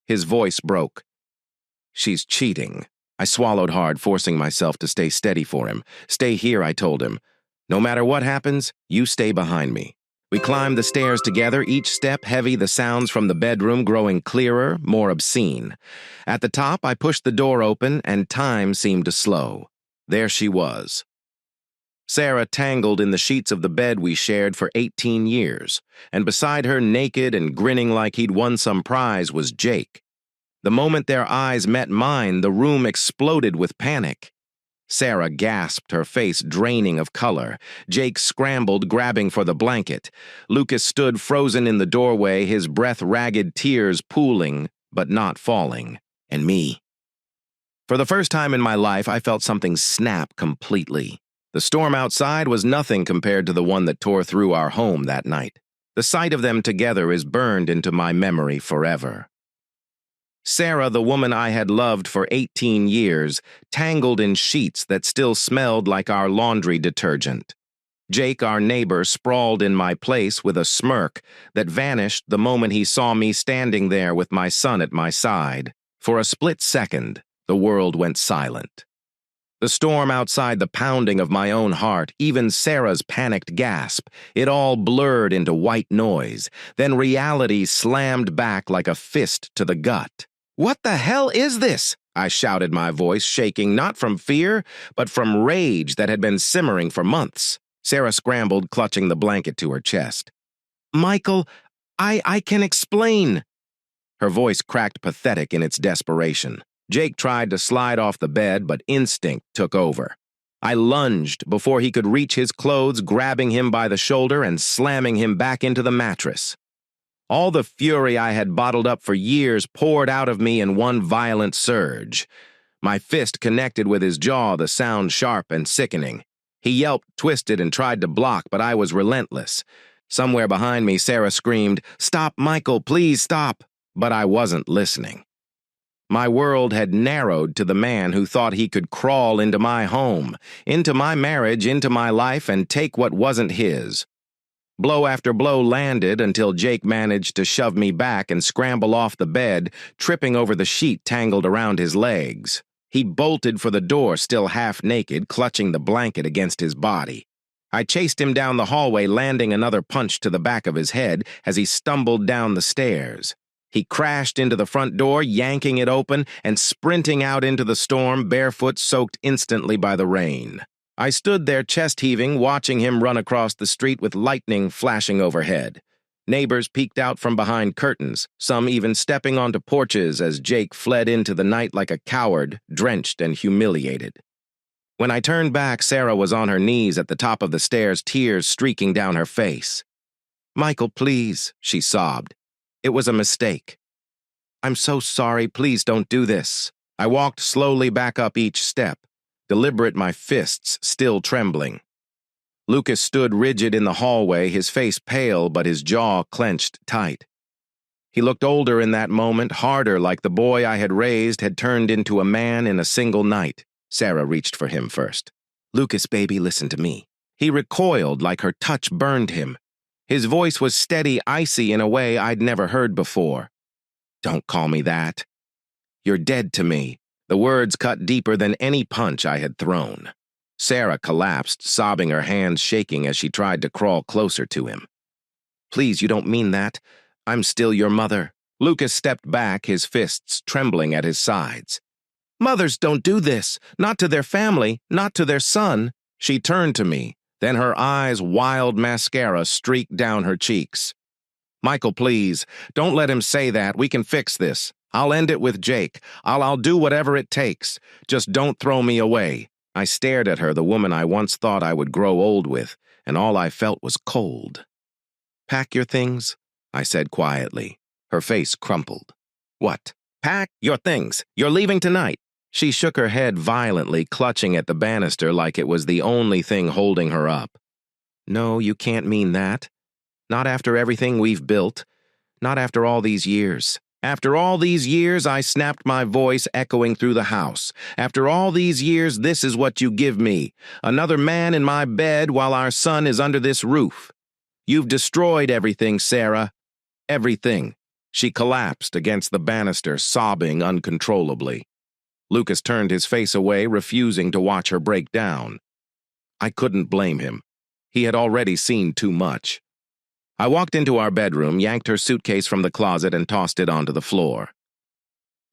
His voice broke. "She's cheating." I swallowed hard, forcing myself to stay steady for him. "Stay here," I told him. "No matter what happens, you stay behind me." We climbed the stairs together, each step heavy, the sounds from the bedroom growing clearer, more obscene. At the top, I pushed the door open, and time seemed to slow. There she was. Sarah tangled in the sheets of the bed we shared for 18 years, and beside her, naked and grinning like he'd won some prize, was Jake. The moment their eyes met mine, the room exploded with panic. Sarah gasped, her face draining of color. Jake scrambled, grabbing for the blanket. Lucas stood frozen in the doorway, his breath ragged, tears pooling, but not falling. And me. For the first time in my life, I felt something snap completely. The storm outside was nothing compared to the one that tore through our home that night. The sight of them together is burned into my memory forever. Sarah, the woman I had loved for 18 years, tangled in sheets that still smelled like our laundry detergent. Jake, our neighbor, sprawled in my place with a smirk that vanished the moment he saw me standing there with my son at my side. For a split second, the world went silent. The storm outside, the pounding of my own heart, even Sarah's panicked gasp, it all blurred into white noise. Then reality slammed back like a fist to the gut. "What the hell is this?" I shouted, my voice shaking not from fear, but from rage that had been simmering for months. Sarah scrambled, clutching the blanket to her chest. "Michael, I can explain." Her voice cracked pathetic in its desperation. Jake tried to slide off the bed, but instinct took over. I lunged before he could reach his clothes, grabbing him by the shoulder and slamming him back into the mattress. All the fury I had bottled up for years poured out of me in one violent surge. My fist connected with his jaw, the sound sharp and sickening. He yelped, twisted, and tried to block, but I was relentless. Somewhere behind me, Sarah screamed, "Stop, Michael, please stop." But I wasn't listening. My world had narrowed to the man who thought he could crawl into my home, into my marriage, into my life, and take what wasn't his. Blow after blow landed until Jake managed to shove me back and scramble off the bed, tripping over the sheet tangled around his legs. He bolted for the door, still half naked, clutching the blanket against his body. I chased him down the hallway, landing another punch to the back of his head as he stumbled down the stairs. He crashed into the front door, yanking it open and sprinting out into the storm, barefoot, soaked instantly by the rain. I stood there chest-heaving, watching him run across the street with lightning flashing overhead. Neighbors peeked out from behind curtains, some even stepping onto porches as Jake fled into the night like a coward, drenched and humiliated. When I turned back, Sarah was on her knees at the top of the stairs, tears streaking down her face. "Michael, please," she sobbed. "It was a mistake. I'm so sorry, please don't do this." I walked slowly back up each step, deliberate, my fists still trembling. Lucas stood rigid in the hallway, his face pale but his jaw clenched tight. He looked older in that moment, harder, like the boy I had raised had turned into a man in a single night. Sarah reached for him first. "Lucas, baby, listen to me." He recoiled like her touch burned him. His voice was steady, icy in a way I'd never heard before. "Don't call me that. You're dead to me." The words cut deeper than any punch I had thrown. Sarah collapsed, sobbing, her hands shaking as she tried to crawl closer to him. "Please, you don't mean that. I'm still your mother." Lucas stepped back, his fists trembling at his sides. "Mothers don't do this. Not to their family, not to their son." She turned to me, then her eyes, wild mascara, streaked down her cheeks. "Michael, please, don't let him say that. We can fix this. I'll end it with Jake. I'll do whatever it takes. Just don't throw me away." I stared at her, the woman I once thought I would grow old with, and all I felt was cold. "Pack your things," I said quietly. Her face crumpled. "What? Pack your things. You're leaving tonight." She shook her head violently, clutching at the banister like it was the only thing holding her up. "No, you can't mean that. Not after everything we've built. Not after all these years." "After all these years," I snapped, my voice echoing through the house. "After all these years, this is what you give me. Another man in my bed while our son is under this roof. You've destroyed everything, Sarah. Everything." She collapsed against the banister, sobbing uncontrollably. Lucas turned his face away, refusing to watch her break down. I couldn't blame him. He had already seen too much. I walked into our bedroom, yanked her suitcase from the closet, and tossed it onto the floor.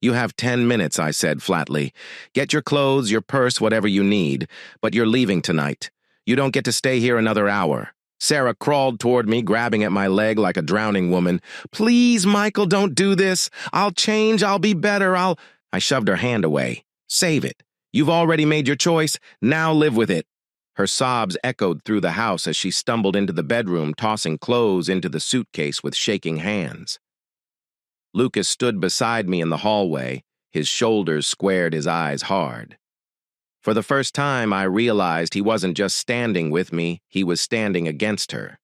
"You have 10 minutes, I said flatly. "Get your clothes, your purse, whatever you need, but you're leaving tonight. You don't get to stay here another hour." Sarah crawled toward me, grabbing at my leg like a drowning woman. "Please, Michael, don't do this. I'll change, I'll be better, I shoved her hand away. "Save it. You've already made your choice. Now live with it." Her sobs echoed through the house as she stumbled into the bedroom, tossing clothes into the suitcase with shaking hands. Lucas stood beside me in the hallway, his shoulders squared, his eyes hard. For the first time, I realized he wasn't just standing with me, he was standing against her.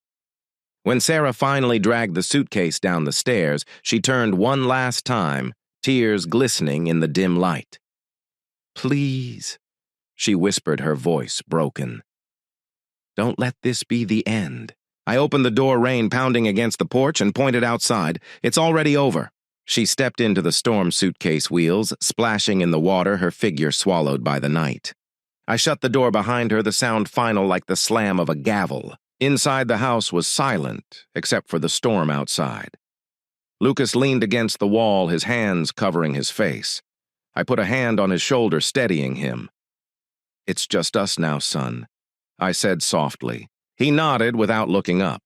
When Sarah finally dragged the suitcase down the stairs, she turned one last time, tears glistening in the dim light. "Please," she whispered, her voice broken. "Don't let this be the end." I opened the door, rain pounding against the porch, and pointed outside. "It's already over." She stepped into the storm suitcase wheels, splashing in the water, her figure swallowed by the night. I shut the door behind her, the sound final like the slam of a gavel. Inside the house was silent, except for the storm outside. Lucas leaned against the wall, his hands covering his face. I put a hand on his shoulder, steadying him. "It's just us now, son," I said softly. He nodded without looking up.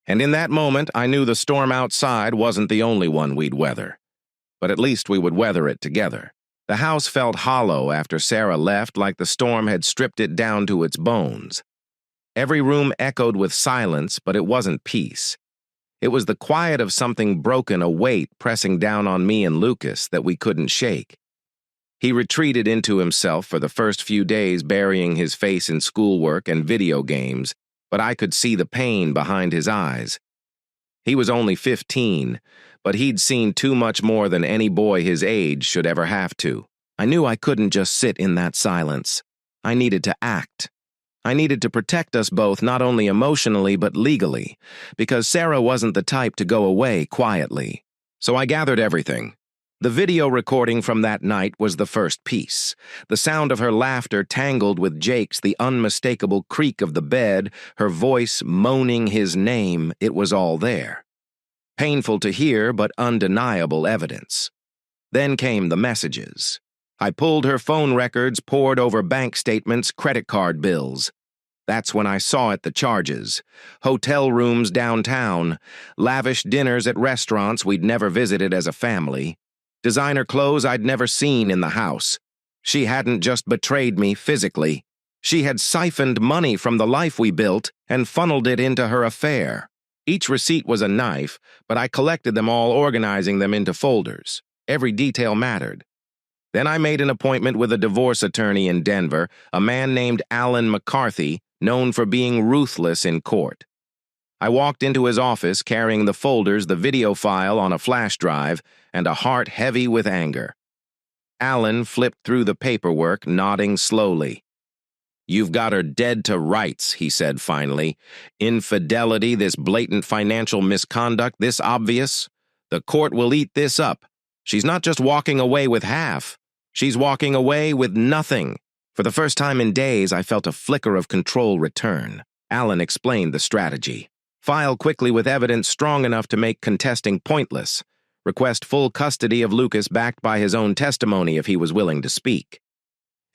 And in that moment, I knew the storm outside wasn't the only one we'd weather. But at least we would weather it together. The house felt hollow after Sarah left, like the storm had stripped it down to its bones. Every room echoed with silence, but it wasn't peace. It was the quiet of something broken, a weight pressing down on me and Lucas that we couldn't shake. He retreated into himself for the first few days, burying his face in schoolwork and video games, but I could see the pain behind his eyes. He was only 15, but he'd seen too much more than any boy his age should ever have to. I knew I couldn't just sit in that silence. I needed to act. I needed to protect us both, not only emotionally but legally, because Sarah wasn't the type to go away quietly. So I gathered everything. The video recording from that night was the first piece. The sound of her laughter tangled with Jake's, the unmistakable creak of the bed, her voice moaning his name, it was all there. Painful to hear, but undeniable evidence. Then came the messages. I pulled her phone records, pored over bank statements, credit card bills. That's when I saw it, the charges. Hotel rooms downtown, lavish dinners at restaurants we'd never visited as a family, designer clothes I'd never seen in the house. She hadn't just betrayed me physically. She had siphoned money from the life we built and funneled it into her affair. Each receipt was a knife, but I collected them all, organizing them into folders. Every detail mattered. Then I made an appointment with a divorce attorney in Denver, a man named Alan McCarthy, known for being ruthless in court. I walked into his office carrying the folders, the video file on a flash drive, and a heart heavy with anger. Alan flipped through the paperwork, nodding slowly. "You've got her dead to rights," he said finally. "Infidelity, this blatant financial misconduct, this obvious. The court will eat this up. She's not just walking away with half. She's walking away with nothing." For the first time in days, I felt a flicker of control return. Alan explained the strategy. File quickly with evidence strong enough to make contesting pointless. Request full custody of Lucas backed by his own testimony if he was willing to speak.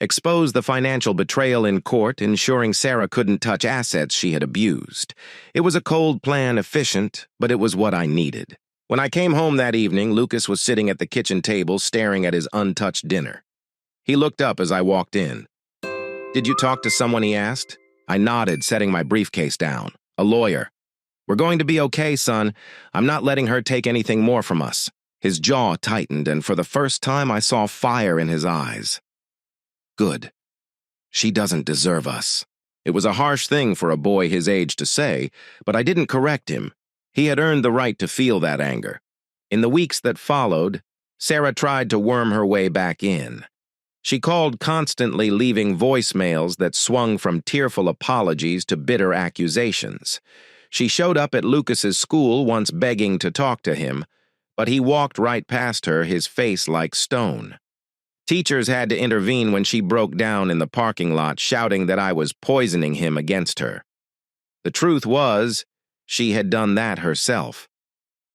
Expose the financial betrayal in court, ensuring Sarah couldn't touch assets she had abused. It was a cold plan, efficient, but it was what I needed. When I came home that evening, Lucas was sitting at the kitchen table staring at his untouched dinner. He looked up as I walked in. "Did you talk to someone?" he asked. I nodded, setting my briefcase down. "A lawyer." "We're going to be okay, son. I'm not letting her take anything more from us." His jaw tightened, and for the first time I saw fire in his eyes. "Good. She doesn't deserve us." It was a harsh thing for a boy his age to say, but I didn't correct him. He had earned the right to feel that anger. In the weeks that followed, Sarah tried to worm her way back in. She called constantly, leaving voicemails that swung from tearful apologies to bitter accusations. She showed up at Lucas's school once begging to talk to him, but he walked right past her, his face like stone. Teachers had to intervene when she broke down in the parking lot, shouting that I was poisoning him against her. The truth was, she had done that herself.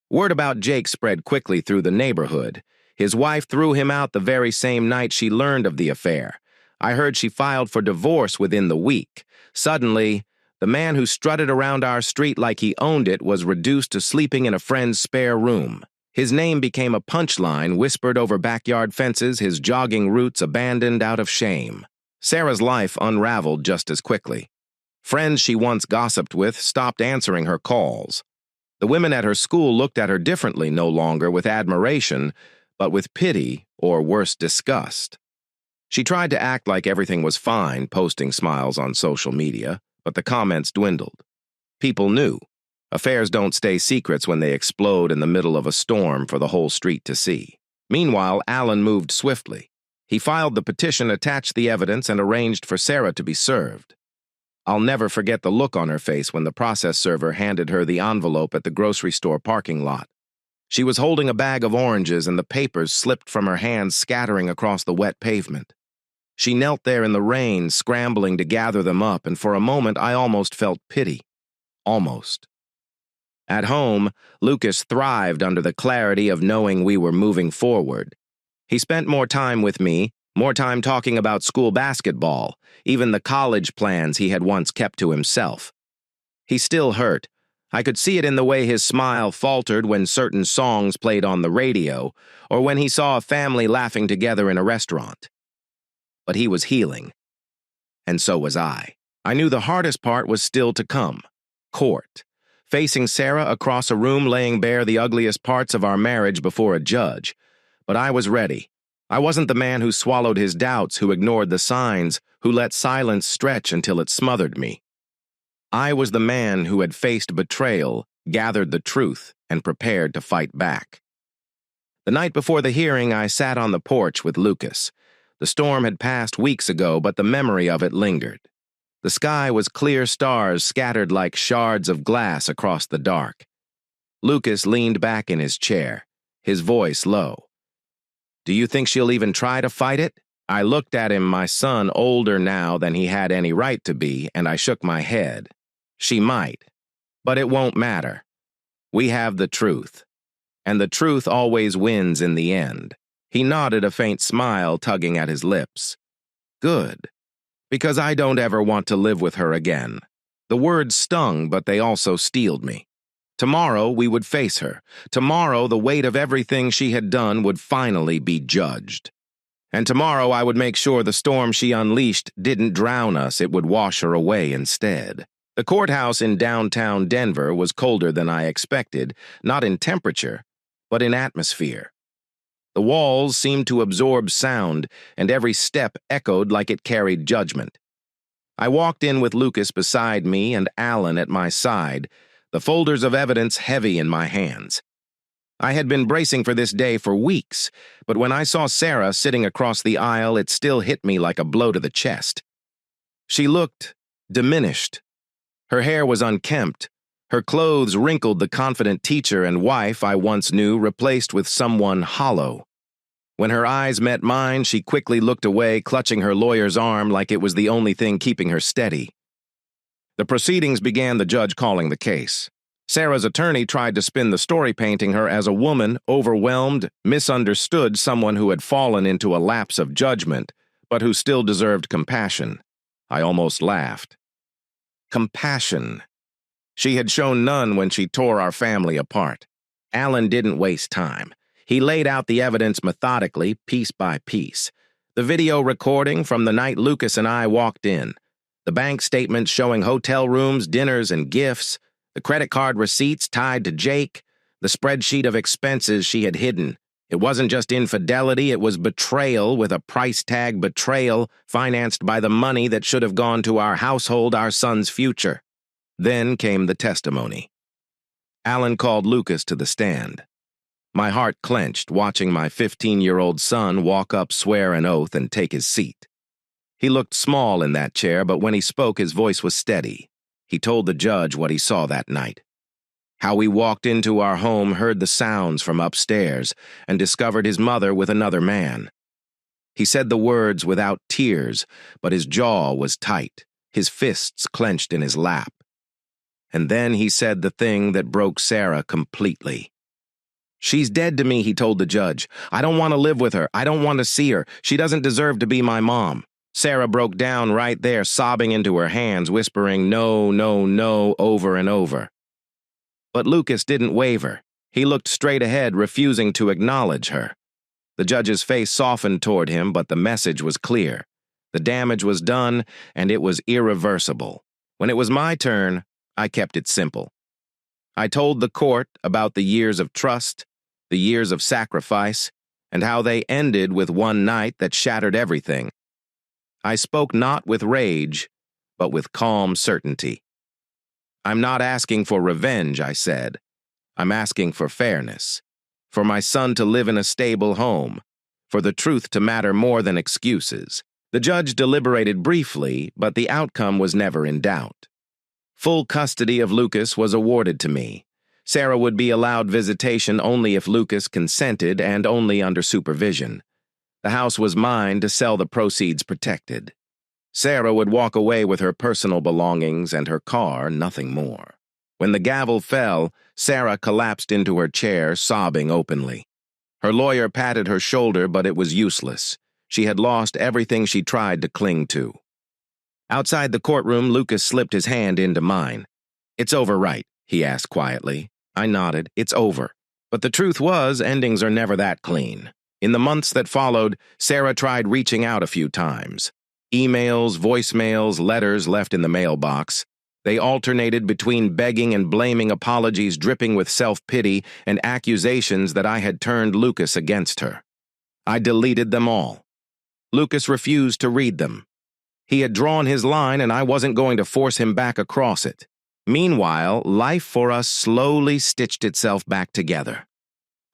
Word about Jake spread quickly through the neighborhood. His wife threw him out the very same night she learned of the affair. I heard she filed for divorce within the week. Suddenly, the man who strutted around our street like he owned it was reduced to sleeping in a friend's spare room. His name became a punchline whispered over backyard fences, his jogging routes abandoned out of shame. Sarah's life unraveled just as quickly. Friends she once gossiped with stopped answering her calls. The women at her school looked at her differently, no longer with admiration, but with pity or worse, disgust. She tried to act like everything was fine, posting smiles on social media, but the comments dwindled. People knew. Affairs don't stay secrets when they explode in the middle of a storm for the whole street to see. Meanwhile, Alan moved swiftly. He filed the petition, attached the evidence, and arranged for Sarah to be served. I'll never forget the look on her face when the process server handed her the envelope at the grocery store parking lot. She was holding a bag of oranges, and the papers slipped from her hands, scattering across the wet pavement. She knelt there in the rain, scrambling to gather them up, and for a moment I almost felt pity. Almost. At home, Lucas thrived under the clarity of knowing we were moving forward. He spent more time with me, more time talking about school basketball, even the college plans he had once kept to himself. He still hurt. I could see it in the way his smile faltered when certain songs played on the radio, or when he saw a family laughing together in a restaurant. But he was healing. And so was I. I knew the hardest part was still to come. Court. Facing Sarah across a room, laying bare the ugliest parts of our marriage before a judge. But I was ready. I wasn't the man who swallowed his doubts, who ignored the signs, who let silence stretch until it smothered me. I was the man who had faced betrayal, gathered the truth, and prepared to fight back. The night before the hearing, I sat on the porch with Lucas. The storm had passed weeks ago, but the memory of it lingered. The sky was clear stars scattered like shards of glass across the dark. Lucas leaned back in his chair, his voice low. "Do you think she'll even try to fight it?" I looked at him, my son older now than he had any right to be, and I shook my head. She might, but it won't matter. We have the truth, and the truth always wins in the end. He nodded, a faint smile tugging at his lips. Good, because I don't ever want to live with her again. The words stung, but they also steeled me. Tomorrow we would face her. Tomorrow the weight of everything she had done would finally be judged. And tomorrow I would make sure the storm she unleashed didn't drown us, it would wash her away instead. The courthouse in downtown Denver was colder than I expected, not in temperature, but in atmosphere. The walls seemed to absorb sound, and every step echoed like it carried judgment. I walked in with Lucas beside me and Alan at my side, the folders of evidence heavy in my hands. I had been bracing for this day for weeks, but when I saw Sarah sitting across the aisle, it still hit me like a blow to the chest. She looked diminished. Her hair was unkempt. Her clothes wrinkled, the confident teacher and wife I once knew replaced with someone hollow. When her eyes met mine, she quickly looked away, clutching her lawyer's arm like it was the only thing keeping her steady. The proceedings began, the judge calling the case. Sarah's attorney tried to spin the story, painting her as a woman, overwhelmed, misunderstood, someone who had fallen into a lapse of judgment, but who still deserved compassion. I almost laughed. Compassion. She had shown none when she tore our family apart. Alan didn't waste time. He laid out the evidence methodically, piece by piece. The video recording from the night Lucas and I walked in. The bank statements showing hotel rooms, dinners, and gifts. The credit card receipts tied to Jake. The spreadsheet of expenses she had hidden. It wasn't just infidelity, it was betrayal with a price tag, betrayal financed by the money that should have gone to our household, our son's future. Then came the testimony. Alan called Lucas to the stand. My heart clenched, watching my 15-year-old son walk up, swear an oath, and take his seat. He looked small in that chair, but when he spoke, his voice was steady. He told the judge what he saw that night. How we walked into our home, heard the sounds from upstairs, and discovered his mother with another man. He said the words without tears, but his jaw was tight, his fists clenched in his lap. And then he said the thing that broke Sarah completely. "She's dead to me," he told the judge. "I don't want to live with her. I don't want to see her. She doesn't deserve to be my mom." Sarah broke down right there, sobbing into her hands, whispering, "No, no, no," over and over. But Lucas didn't waver. He looked straight ahead, refusing to acknowledge her. The judge's face softened toward him, but the message was clear. The damage was done, and it was irreversible. When it was my turn, I kept it simple. I told the court about the years of trust, the years of sacrifice, and how they ended with one night that shattered everything. I spoke not with rage, but with calm certainty. I'm not asking for revenge, I said. I'm asking for fairness. For my son to live in a stable home. For the truth to matter more than excuses. The judge deliberated briefly, but the outcome was never in doubt. Full custody of Lucas was awarded to me. Sarah would be allowed visitation only if Lucas consented and only under supervision. The house was mine to sell, the proceeds protected. Sarah would walk away with her personal belongings and her car, nothing more. When the gavel fell, Sarah collapsed into her chair, sobbing openly. Her lawyer patted her shoulder, but it was useless. She had lost everything she tried to cling to. Outside the courtroom, Lucas slipped his hand into mine. "It's over, right?" he asked quietly. I nodded. "It's over." But the truth was, endings are never that clean. In the months that followed, Sarah tried reaching out a few times. Emails, voicemails, letters left in the mailbox. They alternated between begging and blaming, apologies dripping with self-pity, and accusations that I had turned Lucas against her. I deleted them all. Lucas refused to read them. He had drawn his line, and I wasn't going to force him back across it. Meanwhile, life for us slowly stitched itself back together.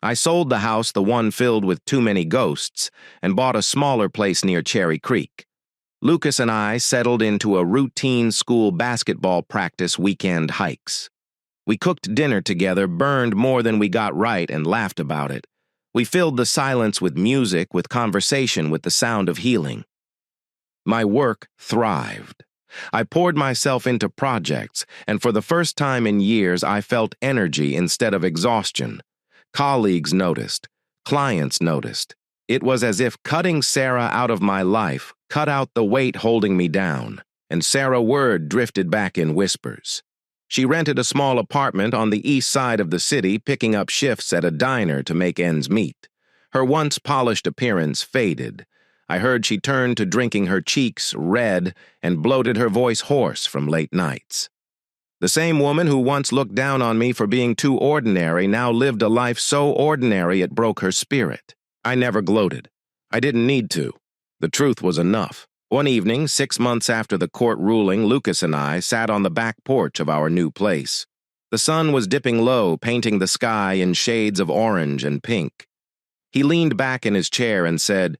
I sold the house, the one filled with too many ghosts, and bought a smaller place near Cherry Creek. Lucas and I settled into a routine school basketball practice weekend hikes. We cooked dinner together, burned more than we got right, and laughed about it. We filled the silence with music, with conversation, with the sound of healing. My work thrived. I poured myself into projects, and for the first time in years, I felt energy instead of exhaustion. Colleagues noticed. Clients noticed. It was as if cutting Sarah out of my life cut out the weight holding me down, and Sarah Word drifted back in whispers. She rented a small apartment on the east side of the city, picking up shifts at a diner to make ends meet. Her once polished appearance faded. I heard she turned to drinking, her cheeks red, and bloated, her voice hoarse from late nights. The same woman who once looked down on me for being too ordinary now lived a life so ordinary it broke her spirit. I never gloated. I didn't need to. The truth was enough. One evening, 6 months after the court ruling, Lucas and I sat on the back porch of our new place. The sun was dipping low, painting the sky in shades of orange and pink. He leaned back in his chair and said,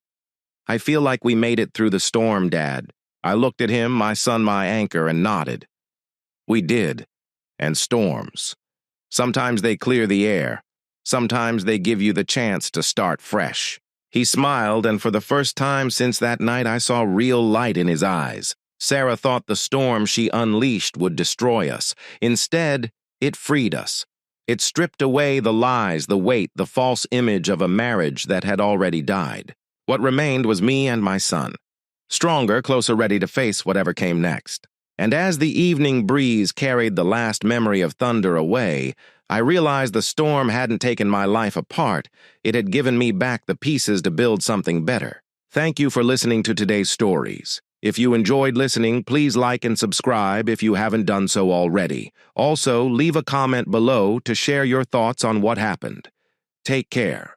"I feel like we made it through the storm, Dad." I looked at him, my son my anchor, and nodded. We did. And storms. Sometimes they clear the air. Sometimes they give you the chance to start fresh. He smiled, and for the first time since that night, I saw real light in his eyes. Sarah thought the storm she unleashed would destroy us. Instead, it freed us. It stripped away the lies, the weight, the false image of a marriage that had already died. What remained was me and my son. Stronger, closer, ready to face whatever came next. And as the evening breeze carried the last memory of thunder away, I realized the storm hadn't taken my life apart. It had given me back the pieces to build something better. Thank you for listening to today's stories. If you enjoyed listening, please like and subscribe if you haven't done so already. Also, leave a comment below to share your thoughts on what happened. Take care.